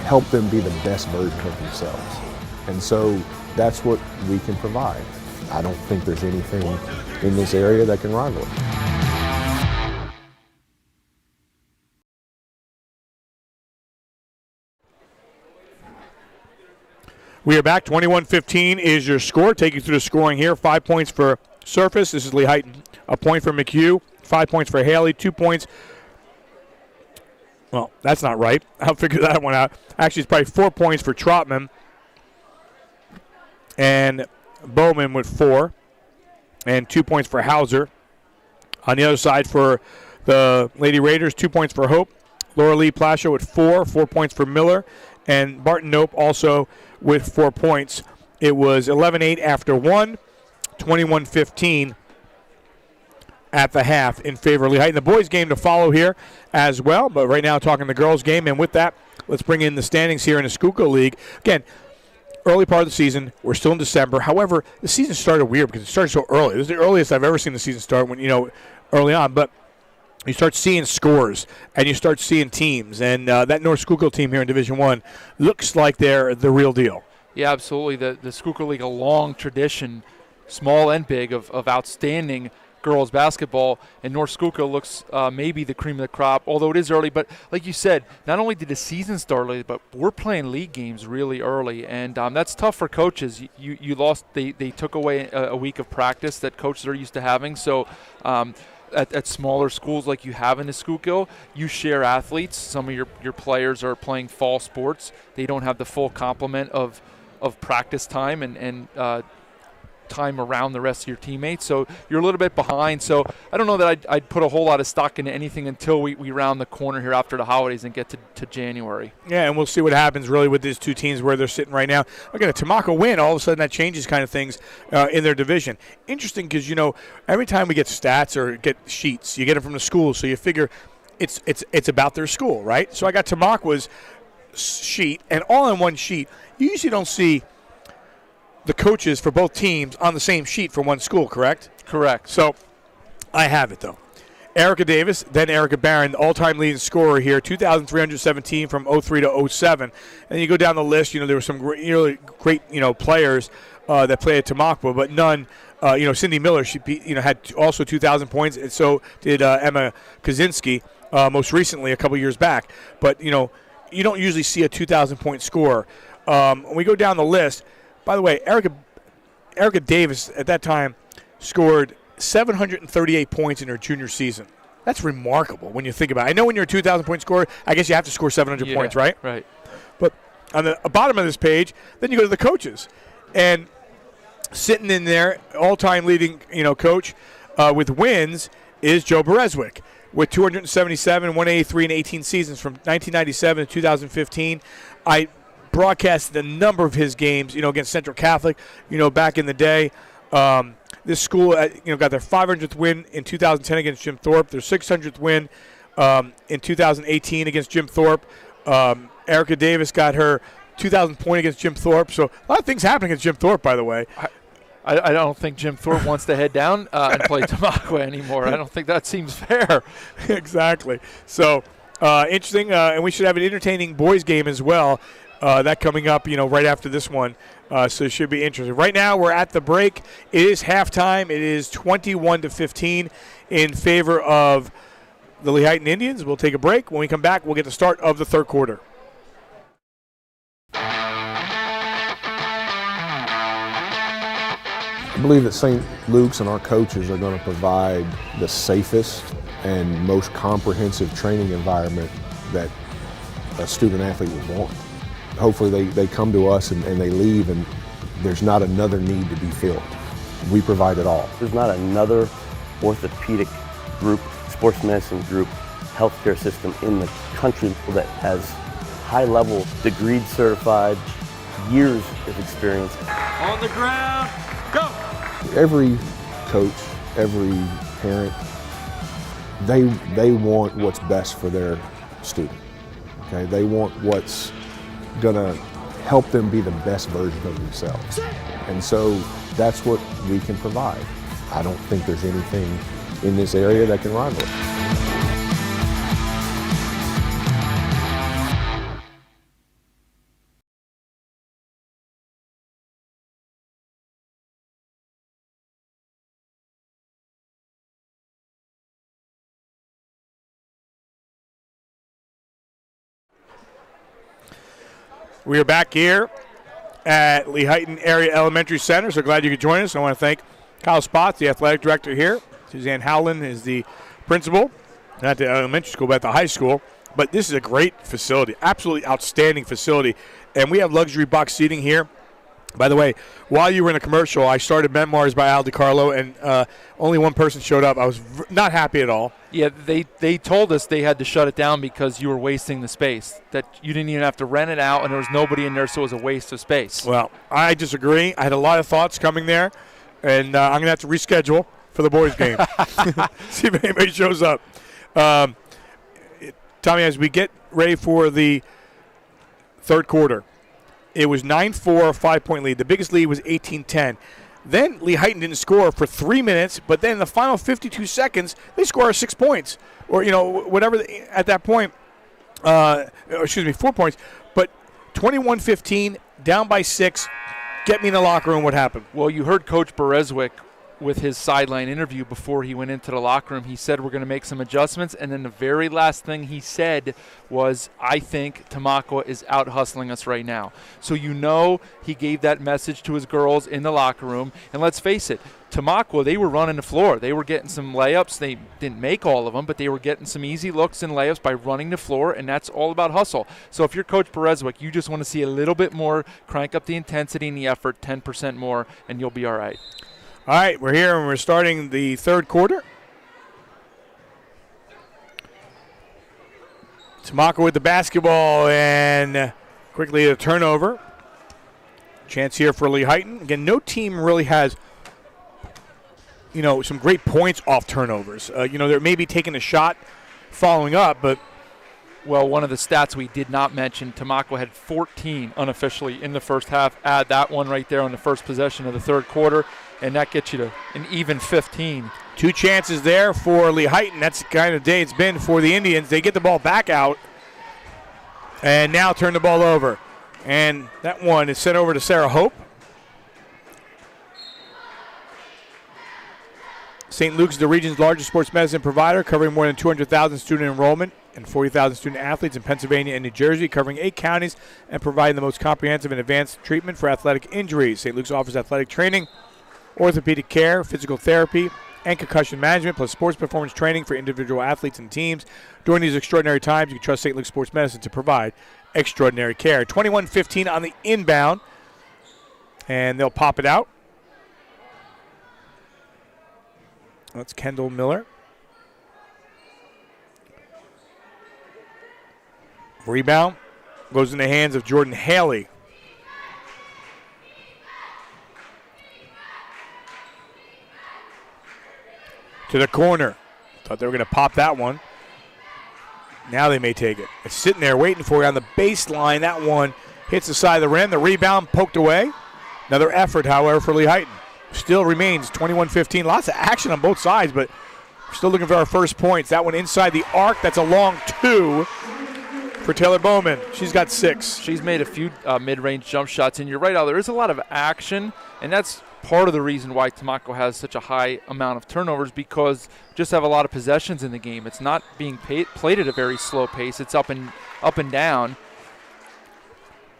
help them be the best version of themselves. And so that's what we can provide. I don't think there's anything in this area that can rival it. We are back. 21-15 is your score. Take you through the scoring here. 5 points for Surface. This is Lehighton. A point for McHugh. 5 points for Haley. 2 points. Well, that's not right. I'll figure that one out. Actually, it's probably 4 points for Trotman. And Bowman with 4. And 2 points for Hauser. On the other side for the Lady Raiders, 2 points for Hope. Laura Lee Plasho with 4. 4 points for Miller. And Barton Nope also with 4 points. It was 11-8 after 1, 21-15 at the half in favor of Lehighton. The boys' game to follow here as well, but right now talking the girls' game. And with that, let's bring in the standings here in the Schuylkill League. Again, early part of the season. We're still in December. However, the season started weird because it started so early. It was the earliest I've ever seen the season start when, early on. But you start seeing scores and you start seeing teams. And that North Schuylkill team here in Division I looks like they're the real deal. Yeah, absolutely. The Schuylkill League, a long tradition, small and big, of outstanding girls basketball, and North Schuylkill looks maybe the cream of the crop, although it is early. But like you said, not only did the season start early, but we're playing league games really early, and that's tough for coaches. You lost. They took away a week of practice that coaches are used to having. So at smaller schools like you have in the Schuylkill, you share athletes. Some of your players are playing fall sports. They don't have the full complement of practice time and time around the rest of your teammates, so you're a little bit behind. So I don't know that I'd put a whole lot of stock into anything until we round the corner here after the holidays and get to January. Yeah, and we'll see what happens really with these two teams where they're sitting right now. Again, a Tamaqua win, all of a sudden that changes kind of things in their division. Interesting because, every time we get stats or get sheets, you get them from the school, so you figure it's about their school, right? So I got Tamaqua's sheet, and all on one sheet. You usually don't see the coaches for both teams on the same sheet for one school, correct? Correct. So I have it, though. Erica Davis, then Erica Barron, all-time leading scorer here, 2,317 from 03 to 07. And you go down the list, there were some really great players that played at Tamaqua, but none. Cindy Miller, she had also 2,000 points, and so did Emma Kaczynski most recently a couple years back. But, you don't usually see a 2,000-point scorer. When we go down the list, by the way, Erica Davis at that time scored 738 points in her junior season. That's remarkable when you think about it. I know when you're a 2,000-point scorer, I guess you have to score 700 points, right? Right. But on the bottom of this page, then you go to the coaches. And sitting in there, all-time leading coach with wins is Joe Berezwick with 277, 183, and 18 seasons from 1997 to 2015. I broadcasted a number of his games, against Central Catholic, back in the day. This school, got their 500th win in 2010 against Jim Thorpe, their 600th win in 2018 against Jim Thorpe. Erica Davis got her 2,000 point against Jim Thorpe. So a lot of things happening against Jim Thorpe, by the way. I don't think Jim Thorpe wants to head down and play Tamaqua anymore. I don't think that seems fair. Exactly. So interesting, and we should have an entertaining boys game as well. That coming up, right after this one. So it should be interesting. Right now, we're at the break. It is halftime. It is 21-15 in favor of the Lehighton Indians. We'll take a break. When we come back, we'll get the start of the third quarter. I believe that St. Luke's and our coaches are going to provide the safest and most comprehensive training environment that a student athlete would want. Hopefully they come to us and they leave and there's not another need to be filled. We provide it all. There's not another orthopedic group, sports medicine group, healthcare system in the country that has high-level, degreed certified, years of experience. On the ground, go! Every coach, every parent, they want what's best for their student. Okay, they want what's gonna help them be the best version of themselves. And so that's what we can provide. I don't think there's anything in this area that can rival it. We are back here at Lehighton Area Elementary Center, so glad you could join us. I want to thank Kyle Spotts, the athletic director here. Suzanne Howland is the principal, not the elementary school, but at the high school. But this is a great facility, absolutely outstanding facility. And we have luxury box seating here. By the way, while you were in a commercial, I started Memoirs by Al DiCarlo, and only one person showed up. I was not happy at all. Yeah, they told us they had to shut it down because you were wasting the space, that you didn't even have to rent it out, and there was nobody in there, so it was a waste of space. Well, I disagree. I had a lot of thoughts coming there, and I'm going to have to reschedule for the boys' game. See if anybody shows up. Tommy, as we get ready for the third quarter, it was 9-4, a 5-point lead. The biggest lead was 18-10. Then Lehighton didn't score for 3 minutes, but then in the final 52 seconds, they score 6 points. Or, whatever at that point. 4 points. But 21-15, down by 6. Get me in the locker room, what happened? Well, you heard Coach Berezwick with his sideline interview before he went into the locker room. He said we're going to make some adjustments, and then the very last thing he said was, I think Tamaqua is out hustling us right now. So he gave that message to his girls in the locker room, and let's face it, Tamaqua, they were running the floor. They were getting some layups. They didn't make all of them, but they were getting some easy looks and layups by running the floor, and that's all about hustle. So if you're Coach Berezwick, you just want to see a little bit more, crank up the intensity and the effort 10% more, and you'll be all right. All right, we're here and we're starting the third quarter. Tamaqua with the basketball and quickly a turnover. Chance here for Lehighton. Again, no team really has, some great points off turnovers. They're maybe taking a shot following up, but. Well, one of the stats we did not mention, Tamaqua had 14 unofficially in the first half. Add that one right there on the first possession of the third quarter, and that gets you to an even 15. 2 chances there for Lehighton. That's the kind of day it's been for the Indians. They get the ball back out and now turn the ball over. And that one is sent over to Sarah Hope. St. Luke's is the region's largest sports medicine provider, covering more than 200,000 student enrollment and 40,000 student athletes in Pennsylvania and New Jersey, covering 8 counties and providing the most comprehensive and advanced treatment for athletic injuries. St. Luke's offers athletic training, orthopedic care, physical therapy, and concussion management, plus sports performance training for individual athletes and teams. During these extraordinary times, you can trust St. Luke's Sports Medicine to provide extraordinary care. 21-15 on the inbound, and they'll pop it out. That's Kendall Miller. Rebound goes in the hands of Jordan Haley. To the corner. Thought they were going to pop that one. Now they may take it. It's sitting there waiting for you on the baseline. That one hits the side of the rim. The rebound poked away. Another effort, however, for Lehighton. Still remains 21-15. Lots of action on both sides, but we're still looking for our first points. That one inside the arc. That's a long 2 for Taylor Bowman. She's got 6. She's made a few mid-range jump shots, and you're right, Al, there is a lot of action, and that's part of the reason why Tamaqua has such a high amount of turnovers, because just have a lot of possessions in the game. It's not being played at a very slow pace. It's up and down,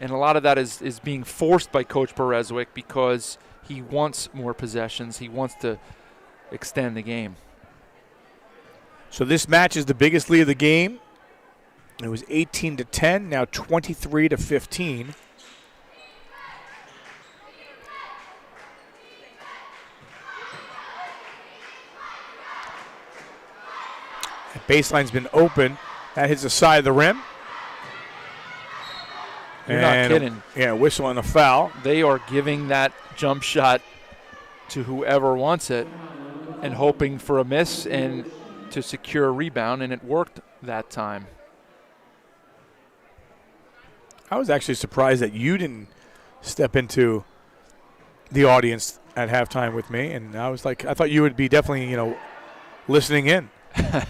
and a lot of that is being forced by Coach Berezwick because he wants more possessions. He wants to extend the game. So this match is the biggest lead of the game. It was 18-10, now 23-15. The baseline's been open. That hits the side of the rim. You're not kidding. Yeah, whistle on the foul. They are giving that jump shot to whoever wants it and hoping for a miss and to secure a rebound, and it worked that time. I was actually surprised that you didn't step into the audience at halftime with me, and I was like, I thought you would be definitely, listening in. I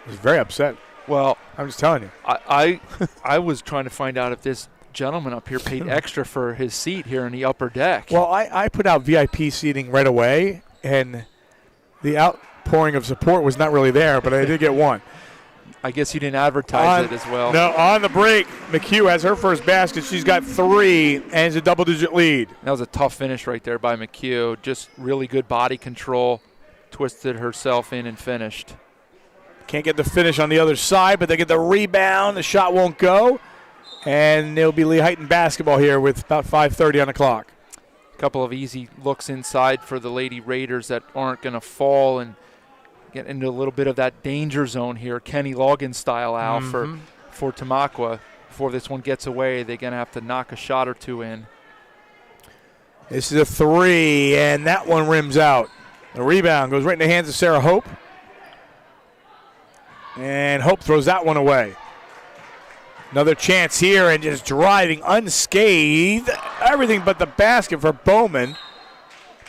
was very upset. Well, I'm just telling you. I was trying to find out if this gentleman up here paid extra for his seat here in the upper deck. Well, I put out VIP seating right away, and the outpouring of support was not really there, but I did get one. I guess you didn't advertise it as well. No, on the break, McHugh has her first basket. She's got 3 and it's a double-digit lead. That was a tough finish right there by McHugh. Just really good body control. Twisted herself in and finished. Can't get the finish on the other side, but they get the rebound. The shot won't go. And it'll be Lehighton basketball here with about 5:30 on the clock. A couple of easy looks inside for the Lady Raiders that aren't going to fall and get into a little bit of that danger zone here, Kenny Logan style, Al, for Tamaqua. Before this one gets away, they're going to have to knock a shot or 2 in. This is a 3, and that one rims out. The rebound goes right in the hands of Sarah Hope. And Hope throws that one away. Another chance here, and just driving unscathed. Everything but the basket for Bowman.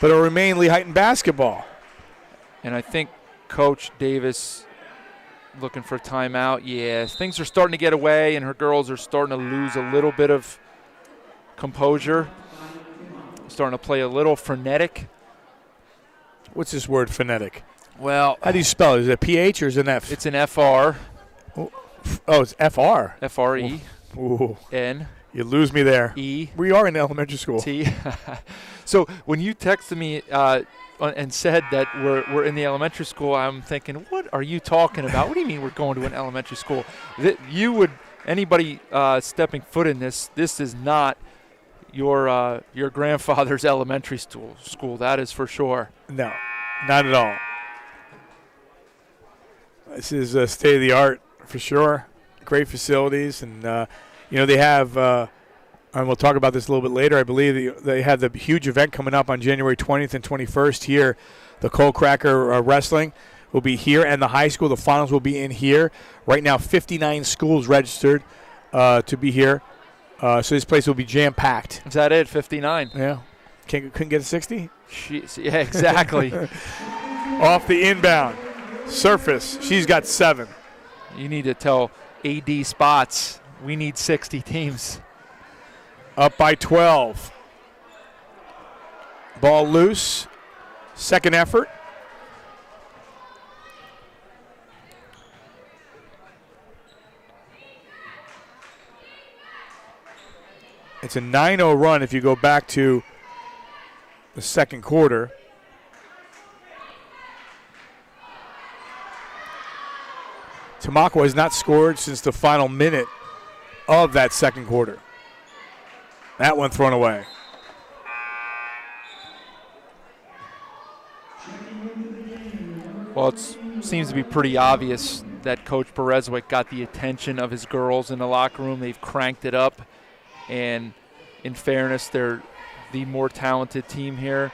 But it'll remain Lehighton basketball. And I think Coach Davis looking for a timeout. Yeah, things are starting to get away, and her girls are starting to lose a little bit of composure. starting to play a little frenetic. What's this word, phonetic? Well, how do you spell it? Is it a PH or is it an F? It's an FR. Oh, it's FR. FRE. Ooh. N. You lose me there. E. We are in elementary school. T. So when you texted me and said that we're in the elementary school, I'm thinking, what are you talking about? What do you mean we're going to an elementary school? Anybody stepping foot in this is not your grandfather's elementary school. That is for sure. No, not at all. This is state of the art for sure. Great facilities, and they have. And we'll talk about this a little bit later. I believe they have the huge event coming up on January 20th and 21st here. The Coal Cracker Wrestling will be here, and the high school. The finals will be in here. Right now, 59 schools registered to be here. So this place will be jam-packed. Is that it, 59? Yeah. Couldn't get a 60? Yeah, exactly. Off the inbound. Surface. She's got 7. You need to tell AD Spots we need 60 teams. Up by 12. Ball loose. Second effort. It's a 9-0 run if you go back to the second quarter. Tamaqua has not scored since the final minute of that second quarter. That one thrown away. Well, it seems to be pretty obvious that Coach Berezwick got the attention of his girls in the locker room. They've cranked it up. And in fairness, they're the more talented team here.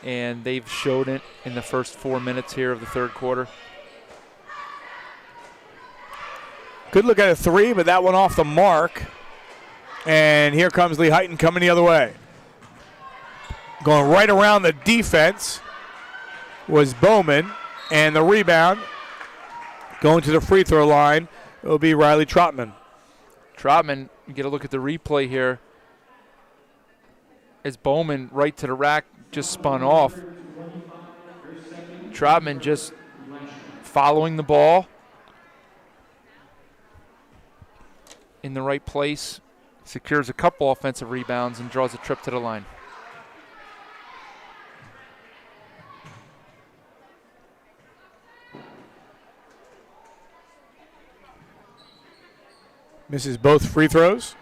And they've showed it in the first 4 minutes here of the third quarter. Good look at a 3, but that one off the mark. And here comes Lehighton coming the other way. Going right around the defense was Bowman. And the rebound going to the free throw line will be Riley Trotman. Trotman, you get a look at the replay here. As Bowman right to the rack just spun off. Trotman just following the ball in the right place. Secures a couple offensive rebounds and draws a trip to the line. Misses both free throws,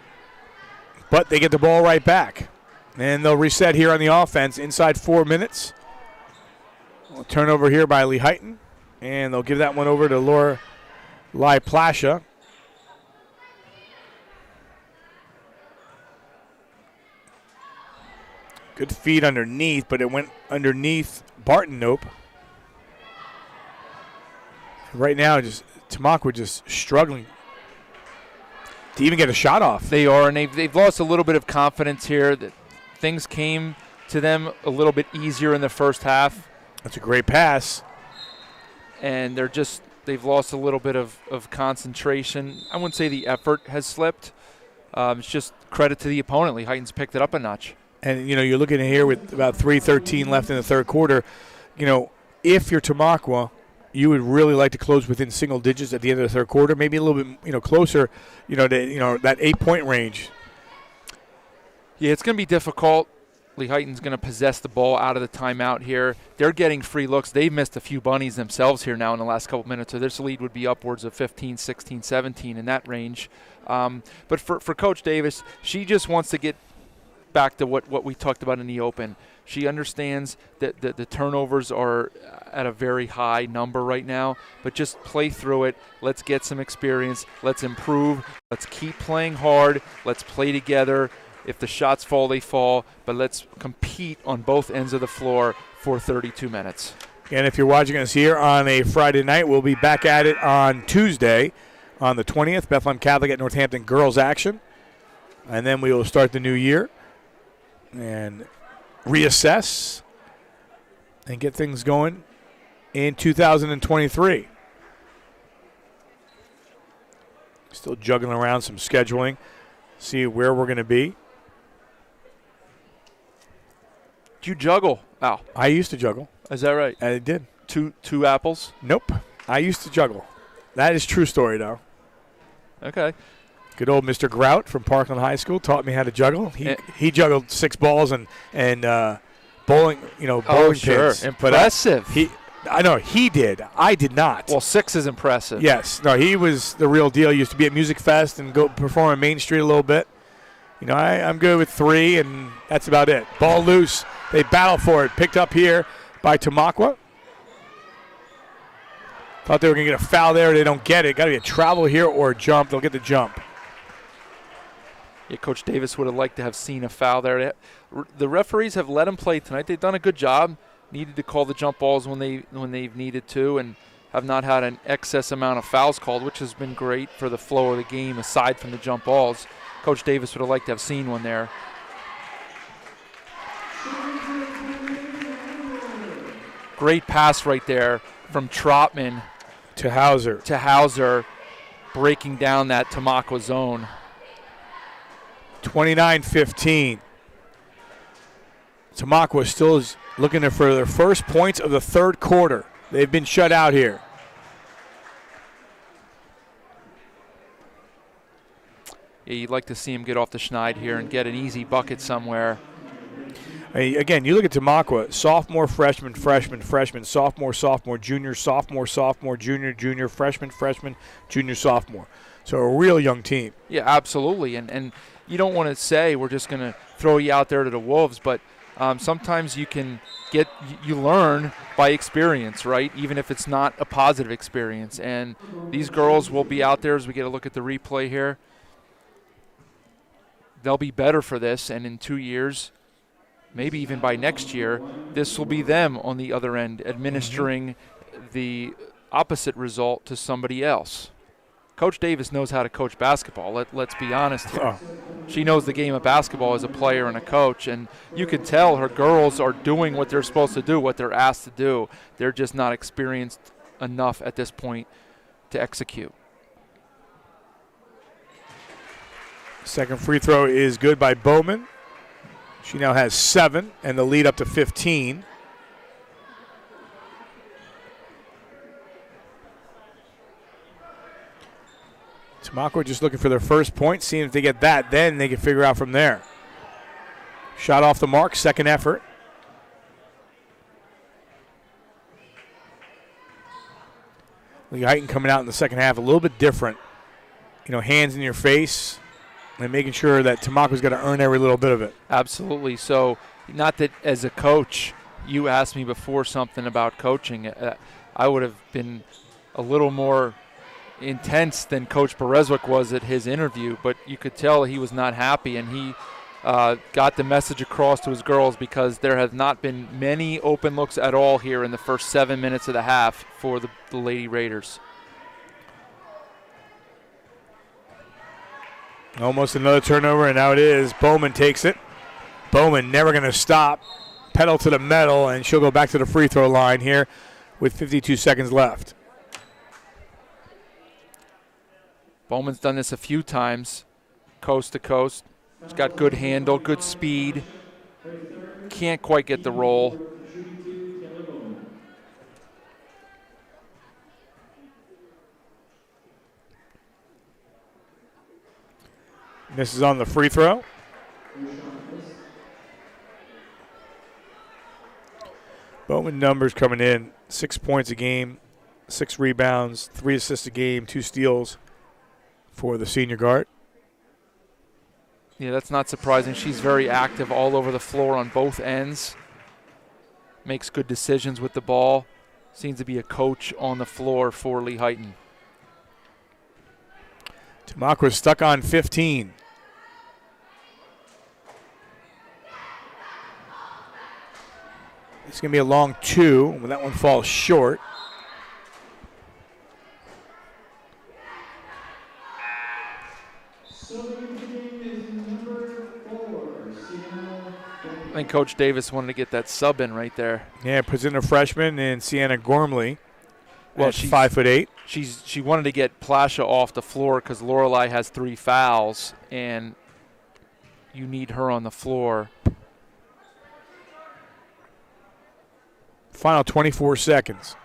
but they get the ball right back. And they'll reset here on the offense inside 4 minutes. A turnover here by Lehighton, and they'll give that one over to Laura Plasha. Good feed underneath, but it went underneath Barton Nope. Right now, Tamaqua just struggling to even get a shot off. They are, and they've lost a little bit of confidence here. That things came to them a little bit easier in the first half. That's a great pass. And they've lost a little bit of concentration. I wouldn't say the effort has slipped. It's just credit to the opponent. Lehighton's picked it up a notch. And, you're looking at here with about 3:13 left in the third quarter. If you're Tamaqua, you would really like to close within single digits at the end of the third quarter, maybe a little bit, closer, to, that 8-point range. Yeah, it's going to be difficult. Lehighton's going to possess the ball out of the timeout here. They're getting free looks. They've missed a few bunnies themselves here now in the last couple minutes, so this lead would be upwards of 15, 16, 17 in that range. But for Coach Davis, she just wants to get back to what we talked about in the open. She understands that the turnovers are at a very high number right now, but just play through it. Let's get some experience. Let's improve. Let's keep playing hard. Let's play together. If the shots fall, they fall, but let's compete on both ends of the floor for 32 minutes. And if you're watching us here on a Friday night, we'll be back at it on Tuesday on the 20th, Bethlehem Catholic at Northampton girls action. And then we will start the new year and reassess and get things going in 2023. Still juggling around some scheduling, see where we're going to be. you juggle, Al? I used to juggle. Is that right? I did. Two apples? Nope. I used to juggle. That is true story, though. Okay. Good old Mr. Grout from Parkland High School taught me how to juggle. He juggled 6 balls and bowling, bowling pins. Impressive. I know he did. I did not. Well, 6 is impressive. Yes. No, he was the real deal. He used to be at Music Fest and go perform on Main Street a little bit. I'm good with 3, and that's about it. Ball loose. They battle for it. Picked up here by Tamaqua. Thought they were going to get a foul there. They don't get it. Got to be a travel here or a jump. They'll get the jump. Yeah, Coach Davis would have liked to have seen a foul there. The referees have let them play tonight. They've done a good job. Needed to call the jump balls when they've needed to, and have not had an excess amount of fouls called, which has been great for the flow of the game aside from the jump balls. Coach Davis would have liked to have seen one there. Great pass right there from Trotman to Hauser. Breaking down that Tamaqua zone. 29-15. Tamaqua still is looking for their first points of the third quarter. They've been shut out here. Yeah, you'd like to see him get off the schneid here and get an easy bucket somewhere. Again, you look at Tamaqua, sophomore, freshman, sophomore, junior, freshman, junior, sophomore. So a real young team. Yeah, absolutely. And you don't want to say we're just going to throw you out there to the Wolves, but sometimes you learn by experience, right? Even if it's not a positive experience. And these girls will be out there as we get a look at the replay here. They'll be better for this, and in 2 years, maybe even by next year, this will be them on the other end administering the opposite result to somebody else. Coach Davis knows how to coach basketball. Let's be honest here. She knows the game of basketball as a player and a coach, and you can tell her girls are doing what they're supposed to do, what they're asked to do. They're just not experienced enough at this point to execute. Second free throw is good by Bowman. She now has 7 and the lead up to 15. Tamaqua just looking for their first point, seeing if they get that, then they can figure out from there. Shot off the mark, second effort. Lehighton coming out in the second half a little bit different. Hands in your face and making sure that Tamaqua's got to earn every little bit of it. Absolutely. So, not that as a coach, you asked me before something about coaching. I would have been a little more intense than Coach Berezwick was at his interview, but you could tell he was not happy, and he got the message across to his girls because there have not been many open looks at all here in the first 7 minutes of the half for the Lady Raiders. Almost another turnover, and now it is. Bowman takes it. Bowman never going to stop. Pedal to the metal, and she'll go back to the free throw line here with 52 seconds left. Bowman's done this a few times, coast to coast. She's got good handle, good speed. Can't quite get the roll. Misses on the free throw. Bowman numbers coming in. 6 points a game, 6 rebounds, 3 assists a game, 2 steals for the senior guard. Yeah, that's not surprising. She's very active all over the floor on both ends. Makes good decisions with the ball. Seems to be a coach on the floor for Lehighton. Tamaqua's stuck on 15. It's going to be a long 2, but that one falls short. I think Coach Davis wanted to get that sub in right there. Yeah, puts in a freshman and Sienna Gormley. Well, she's 5'8". She wanted to get Plasha off the floor because Lorelei has 3 fouls, and you need her on the floor. Final 24 seconds.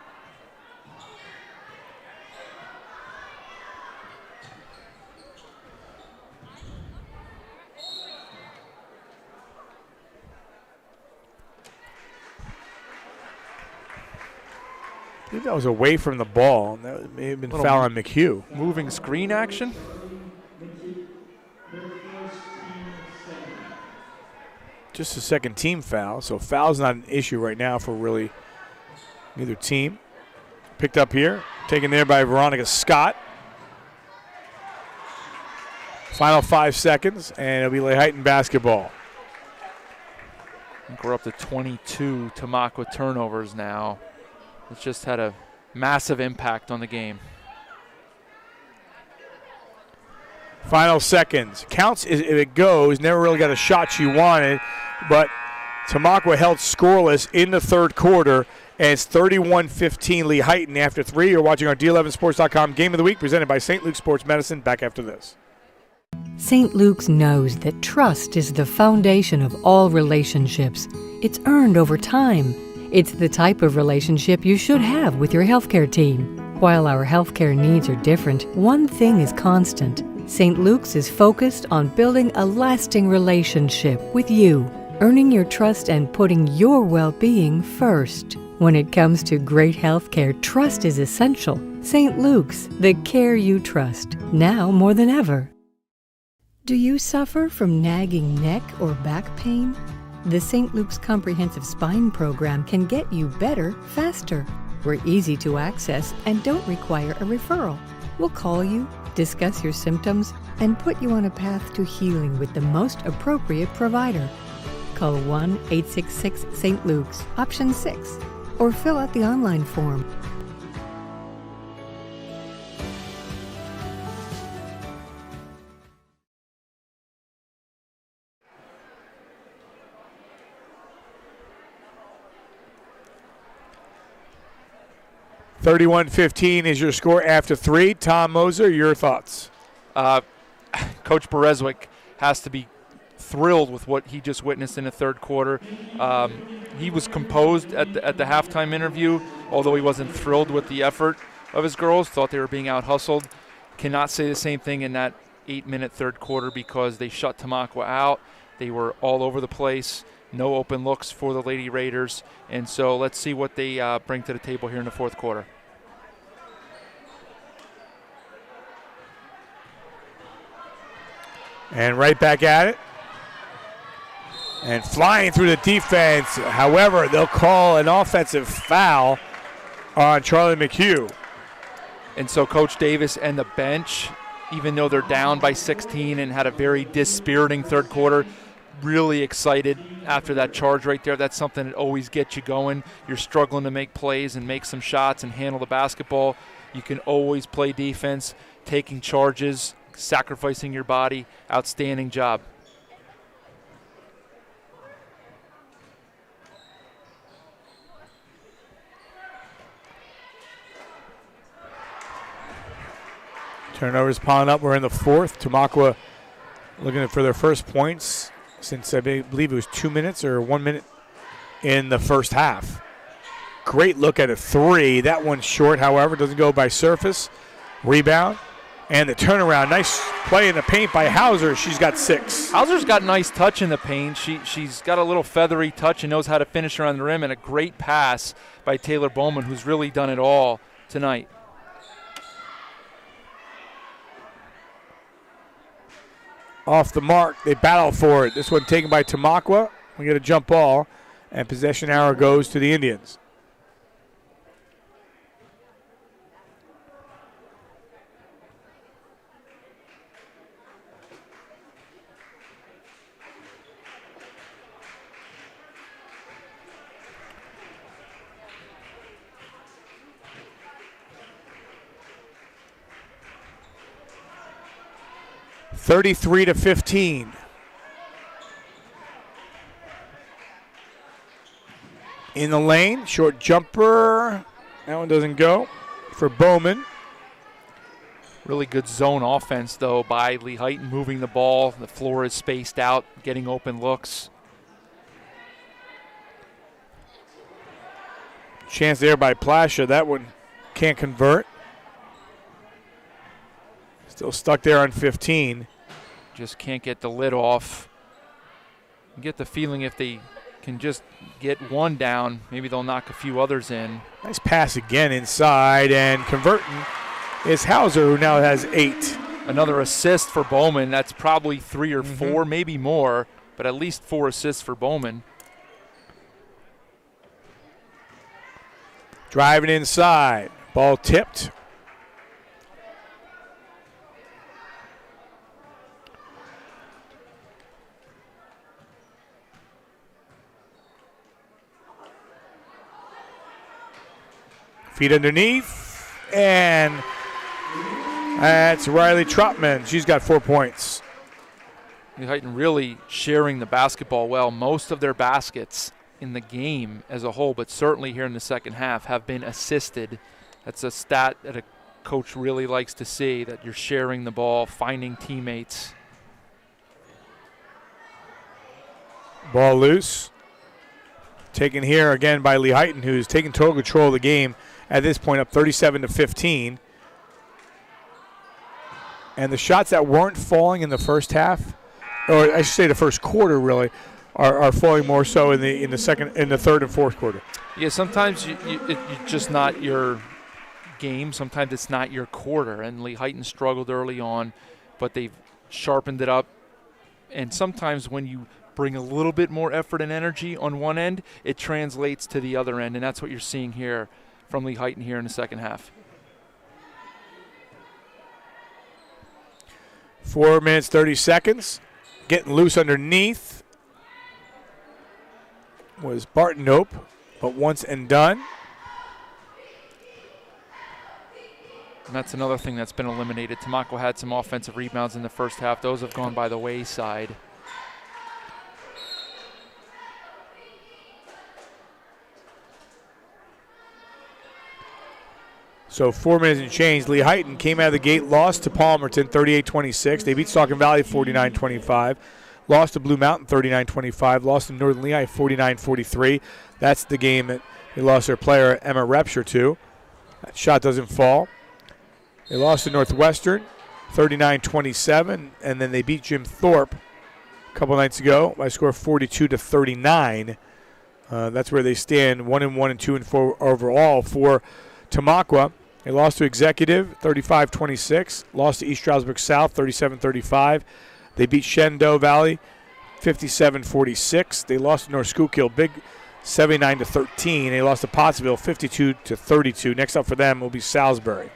I think that was away from the ball. That may have been foul on McHugh. Moving screen action. Just a second team foul, so foul's not an issue right now for really neither team. Picked up here, taken there by Veronica Scott. Final 5 seconds, and it'll be Lehighton basketball. I think we're up to 22 Tamaqua turnovers now. It's just had a massive impact on the game. Final seconds. Counts if it goes. Never really got a shot she wanted, but Tamaqua held scoreless in the third quarter, and it's 31-15 Lehighton after 3. You're watching our D11Sports.com Game of the Week presented by St. Luke's Sports Medicine. Back after this. St. Luke's knows that trust is the foundation of all relationships. It's earned over time. It's the type of relationship you should have with your healthcare team. While our healthcare needs are different, one thing is constant. St. Luke's is focused on building a lasting relationship with you, earning your trust and putting your well-being first. When it comes to great healthcare, trust is essential. St. Luke's, the care you trust, now more than ever. Do you suffer from nagging neck or back pain? The St. Luke's Comprehensive Spine Program can get you better, faster. We're easy to access and don't require a referral. We'll call you, discuss your symptoms, and put you on a path to healing with the most appropriate provider. Call 1-866-ST. Luke's, option 6, or fill out the online form. (31-15) is your score after 3. Tom Moser, your thoughts? Coach Berezwick has to be thrilled with what he just witnessed in the third quarter. He was composed at the halftime interview, although he wasn't thrilled with the effort of his girls, thought they were being out-hustled. Cannot say the same thing in that 8-minute third quarter because they shut Tamaqua out. They were all over the place. No open looks for the Lady Raiders. And so let's see what they bring to the table here in the fourth quarter. And right back at it. And flying through the defense. However, they'll call an offensive foul on Charlie McHugh. And so Coach Davis and the bench, even though they're down by 16 and had a very dispiriting third quarter, really excited after that charge right there. That's something that always gets you going. You're struggling to make plays and make some shots and handle the basketball. You can always play defense, taking charges, sacrificing your body. Outstanding job. Turnovers piling up. We're in the fourth. Tamaqua looking for their first points since I believe it was 2 minutes or 1 minute in the first half. Great look at a three. That one's short, however, doesn't go by surface. Rebound. And the turnaround. Nice play in the paint by Hauser. She's got 6. Hauser's got nice touch in the paint. She's got a little feathery touch and knows how to finish around the rim, and a great pass by Taylor Bowman, who's really done it all tonight. Off the mark. They battle for it. This one taken by Tamaqua. We get a jump ball, and possession arrow goes to the Indians. (33-15). In the lane, short jumper. That one doesn't go for Bowman. Really good zone offense, though, by Lehighton, moving the ball. The floor is spaced out, getting open looks. Chance there by Plasha. That one can't convert. Still stuck there on 15. Just can't get the lid off. You get the feeling if they can just get one down, maybe they'll knock a few others in. Nice pass again inside, and converting is Hauser, who now has 8. Another assist for Bowman. That's probably 3 or 4, maybe more, but at least 4 assists for Bowman. Driving inside. Ball tipped. Feet underneath, and that's Riley Trotman. She's got 4 points. Lehighton really sharing the basketball well. Most of their baskets in the game as a whole, but certainly here in the second half, have been assisted. That's a stat that a coach really likes to see, that you're sharing the ball, finding teammates. Ball loose. Taken here again by Lehighton, who's taking total control of the game at this point, up 37-15. And the shots that weren't falling in the first half, or I should say the first quarter really, are falling more so in the third and fourth quarter. Yeah, sometimes it's just not your game. Sometimes it's not your quarter. And Lehighton struggled early on, but they've sharpened it up. And sometimes when you bring a little bit more effort and energy on one end, it translates to the other end. And that's what you're seeing here from Lehighton here in the second half. 4 minutes, 30 seconds. Getting loose underneath was Barton-Nope, but once and done. And that's another thing that's been eliminated. Tamaqua had some offensive rebounds in the first half. Those have gone by the wayside. So 4 minutes and change. Lehighton came out of the gate, lost to Palmerton 38-26. They beat Saucon Valley 49-25. Lost to Blue Mountain 39-25. Lost to Northern Lehigh 49-43. That's the game that they lost their player, Emma Repscher, to. That shot doesn't fall. They lost to Northwestern 39-27, and then they beat Jim Thorpe a couple nights ago by a score of 42-39. That's where they stand 1-1 and 2-4 overall for Tamaqua. They lost to Executive 35-26, lost to East Stroudsburg South 37-35. They beat Shenandoah Valley 57-46. They lost to North Schuylkill Big 79-13. They lost to Pottsville 52-32. Next up for them will be Salisbury.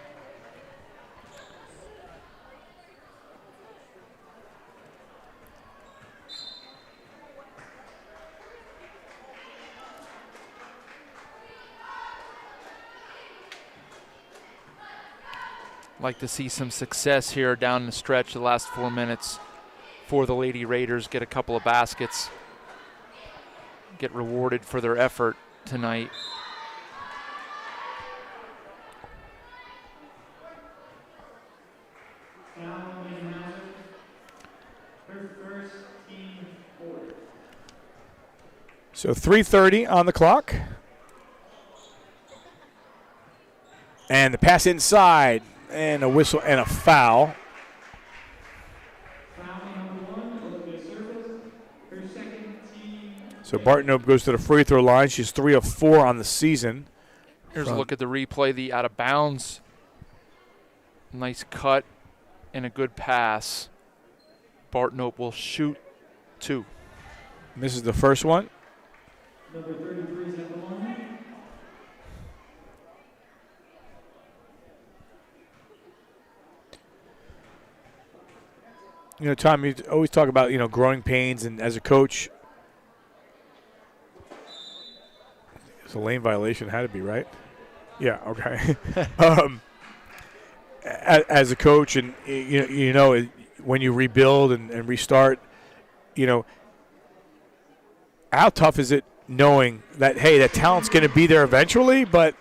Like to see some success here down the stretch the last 4 minutes for the Lady Raiders. Get a couple of baskets. Get rewarded for their effort tonight. So 3:30 on the clock. And the pass inside. And a whistle and a foul. So Barton-Nope goes to the free throw line. She's 3 of 4 on the season. Here's a look at the replay, the out of bounds. Nice cut and a good pass. Barton-Nope will shoot 2. Misses the first one. Number 33 is at the line. You know, Tom, you always talk about, growing pains, and as a coach, it's a lane violation. Had to be, right? Yeah, okay. As a coach, and, when you rebuild and restart, how tough is it knowing that, hey, that talent's going to be there eventually, but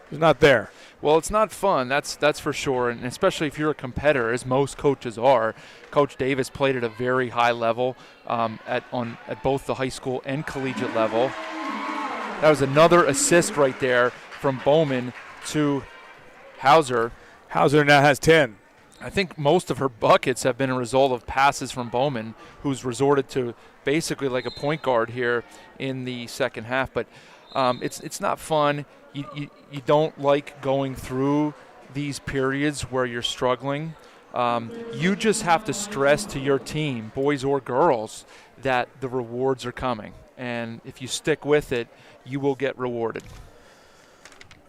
it's not there? Well, it's not fun, that's for sure, and especially if you're a competitor, as most coaches are. Coach Davis played at a very high level at both the high school and collegiate level. That was another assist right there from Bowman to Hauser. Hauser now has 10. I think most of her buckets have been a result of passes from Bowman, who's resorted to basically like a point guard here in the second half. But it's not fun. You don't like going through these periods where you're struggling. You just have to stress to your team, boys or girls, that the rewards are coming. And if you stick with it, you will get rewarded.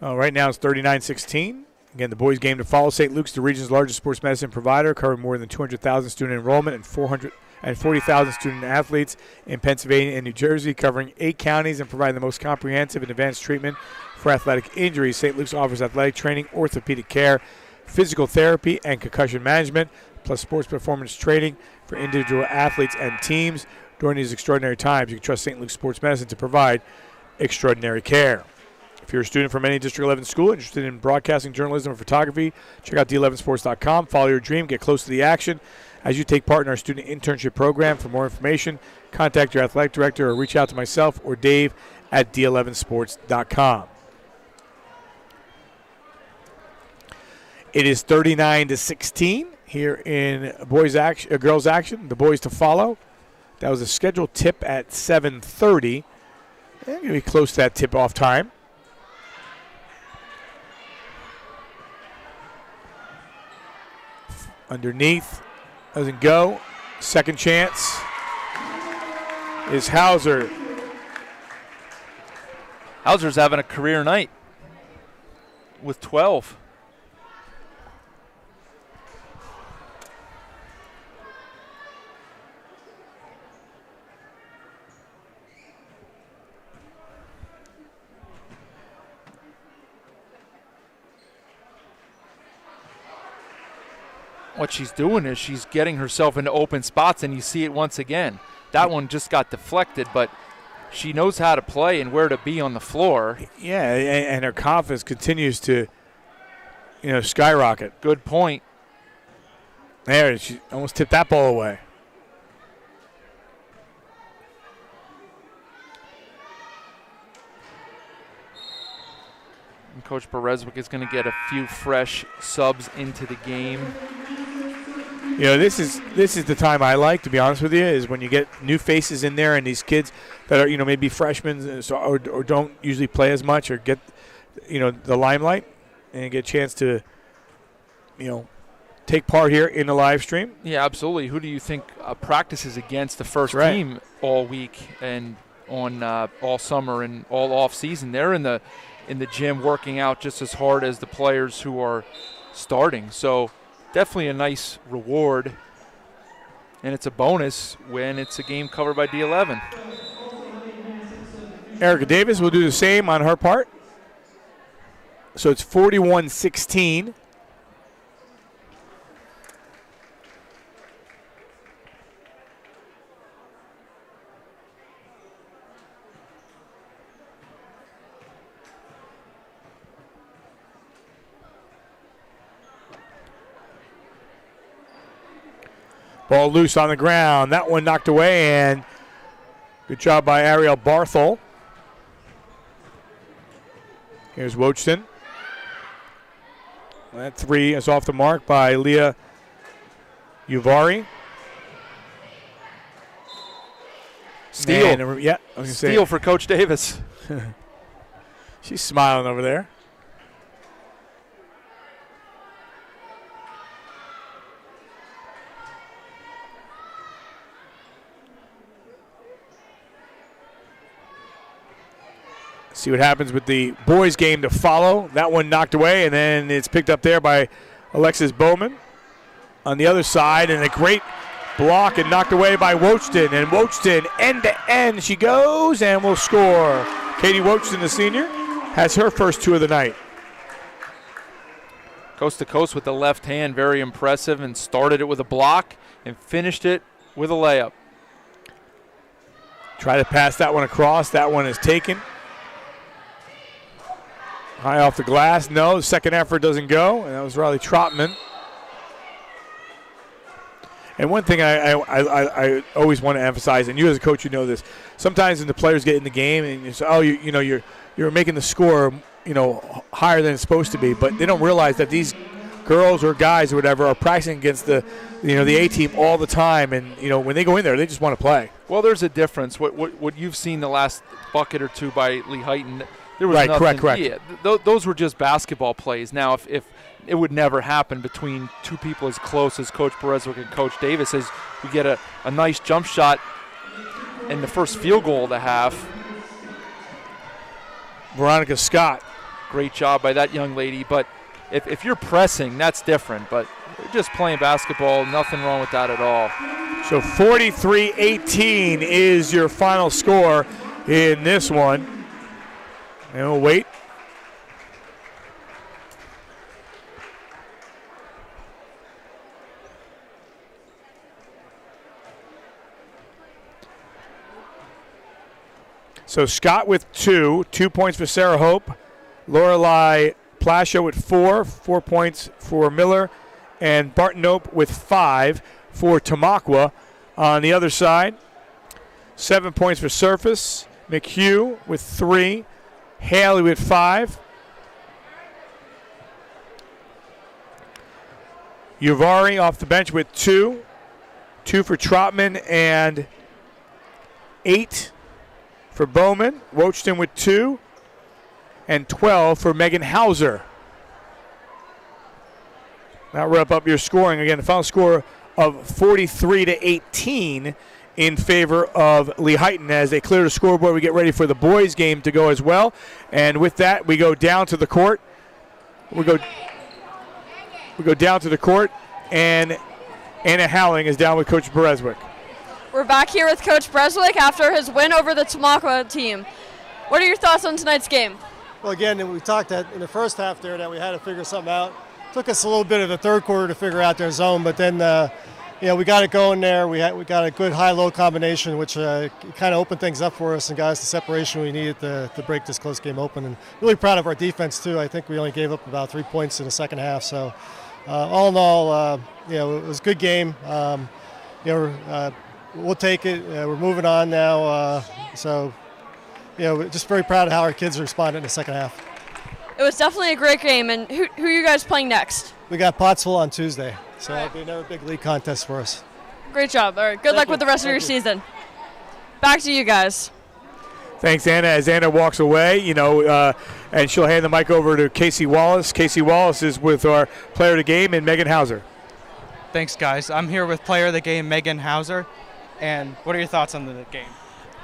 Right now it's 39-16. Again, the boys' game to follow. St. Luke's, the region's largest sports medicine provider, covering more than 200,000 student enrollment and 440,000 student athletes in Pennsylvania and New Jersey, covering 8 counties and providing the most comprehensive and advanced treatment for athletic injuries. St. Luke's offers athletic training, orthopedic care, physical therapy, and concussion management, plus sports performance training for individual athletes and teams. During these extraordinary times, you can trust St. Luke's Sports Medicine to provide extraordinary care. If you're a student from any District 11 school interested in broadcasting, journalism, or photography, check out d11sports.com. Follow your dream. Get close to the action as you take part in our student internship program. For more information, contact your athletic director or reach out to myself or Dave at d11sports.com. It is 39-16 here in girls action. The boys to follow. That was a scheduled tip at 7:30. Going to be close to that tip-off time. Underneath, doesn't go. Second chance is Hauser. Hauser's having a career night with 12. What she's doing is she's getting herself into open spots, and you see it once again. That one just got deflected, but she knows how to play and where to be on the floor. Yeah, and her confidence continues to, skyrocket. Good point. There, she almost tipped that ball away. And Coach Berezwick is going to get a few fresh subs into the game. This is the time I like, to be honest with you, is when you get new faces in there and these kids that are, maybe freshmen or don't usually play as much or get, the limelight and get a chance to, take part here in the live stream. Yeah, absolutely. Who do you think practices against the first team all week and on all summer and all off season? They're in the gym working out just as hard as the players who are starting. So definitely a nice reward, and it's a bonus when it's a game covered by D11. Erica Davis will do the same on her part. So it's 41-16. Ball loose on the ground. That one knocked away, and good job by Ariel Barthel. Here's Wojton. That three is off the mark by Leah Uvari. Steal. I was gonna Steal for Coach Davis. She's smiling over there. See what happens with the boys' game to follow. That one knocked away, and then it's picked up there by Alexis Bowman on the other side, and a great block and knocked away by Wojton. And Wojton, end-to-end, she goes and will score. Katie Wojton, the senior, has her first two of the night. Coast to coast with the left hand, very impressive, and started it with a block and finished it with a layup. Try to pass that one across. That one is taken. High off the glass. No, the second effort doesn't go, and that was Riley Trotman. And one thing I always want to emphasize, and you as a coach, you know this. Sometimes when the players get in the game and you say, you're making the score, higher than it's supposed to be, but they don't realize that these girls or guys or whatever are practicing against the A team all the time, and when they go in there, they just want to play. Well, there's a difference. What you've seen the last bucket or two by Lehighton, there was right, nothing. Correct. Yeah, those were just basketball plays. Now, if it would never happen between two people as close as Coach Bereswick and Coach Davis, as we get a nice jump shot in the first field goal of the half. Veronica Scott. Great job by that young lady, but if you're pressing, that's different. But you're just playing basketball, nothing wrong with that at all. So 43-18 is your final score in this one. And we'll wait. So Scott with 2 points for Sarah Hope. Lorelei Plascio with 4 points for Miller. And Bartonope with 5 for Tamaqua. On the other side, 7 points for Surface. McHugh with 3. Haley with 5. Uvari off the bench with 2. 2 for Trotman and 8 for Bowman. Roachton with 2. And 12 for Megan Hauser. That'll wrap up your scoring. Again, the final score of 43-18 in favor of Lehighton as they clear the scoreboard. We get ready for the boys' game to go as well. And with that, we go down to the court. We go down to the court, and Anna Howling is down with Coach Bereswick. We're back here with Coach Bereswick after his win over the Tamaqua team. What are your thoughts on tonight's game? Well, again, we talked that in the first half there that we had to figure something out. Took us a little bit of the third quarter to figure out their zone, but then we got it going there. We got a good high-low combination, which kind of opened things up for us and got us the separation we needed to break this close game open. And really proud of our defense too. I think we only gave up about 3 points in the second half. So all in all, it was a good game. We'll take it. We're moving on now. Just very proud of how our kids responded in the second half. It was definitely a great game. And who are you guys playing next? We got Pottsville on Tuesday, so it'll be another big league contest for us. Great job. All right, good luck with the rest of your season. Back to you guys. Thanks, Anna. As Anna walks away, and she'll hand the mic over to Casey Wallace. Casey Wallace is with our player of the game, and Megan Hauser. Thanks, guys. I'm here with player of the game, Megan Hauser. And what are your thoughts on the game?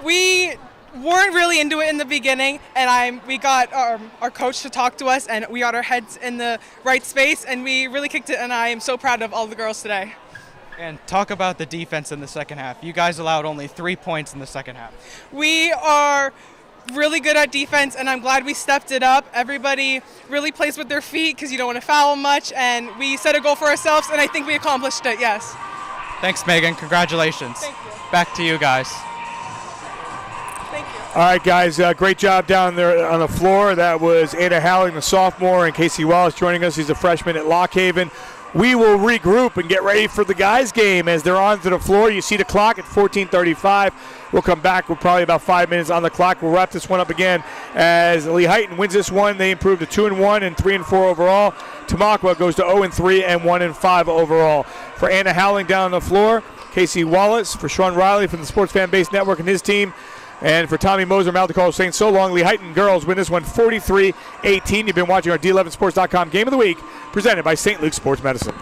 We weren't really into it in the beginning, and we got our coach to talk to us, and we got our heads in the right space, and we really kicked it, and I am so proud of all the girls today. And talk about the defense in the second half. You guys allowed only 3 points in the second half. We are really good at defense, and I'm glad we stepped it up. Everybody really plays with their feet because you don't want to foul much, and we set a goal for ourselves, and I think we accomplished it, yes. Thanks, Megan. Congratulations. Thank you. Back to you guys. Thank you. All right, guys, great job down there on the floor. That was Anna Howling, the sophomore, and Casey Wallace joining us. He's a freshman at Lock Haven. We will regroup and get ready for the guys' game as they're onto the floor. You see the clock at 14:35. We'll come back with probably about 5 minutes on the clock. We'll wrap this one up again as Lehighton wins this one. They improve to 2-1 and 3-4 overall. Tamaqua goes to 0-3 and 1-5 overall. For Anna Howling down on the floor, Casey Wallace, for Sean Riley from the Sports Fan Base Network and his team, and for Tommy Moser, Maldecall saying so long. Lehighton girls win this one 43-18. You've been watching our D11sports.com Game of the Week presented by St. Luke's Sports Medicine.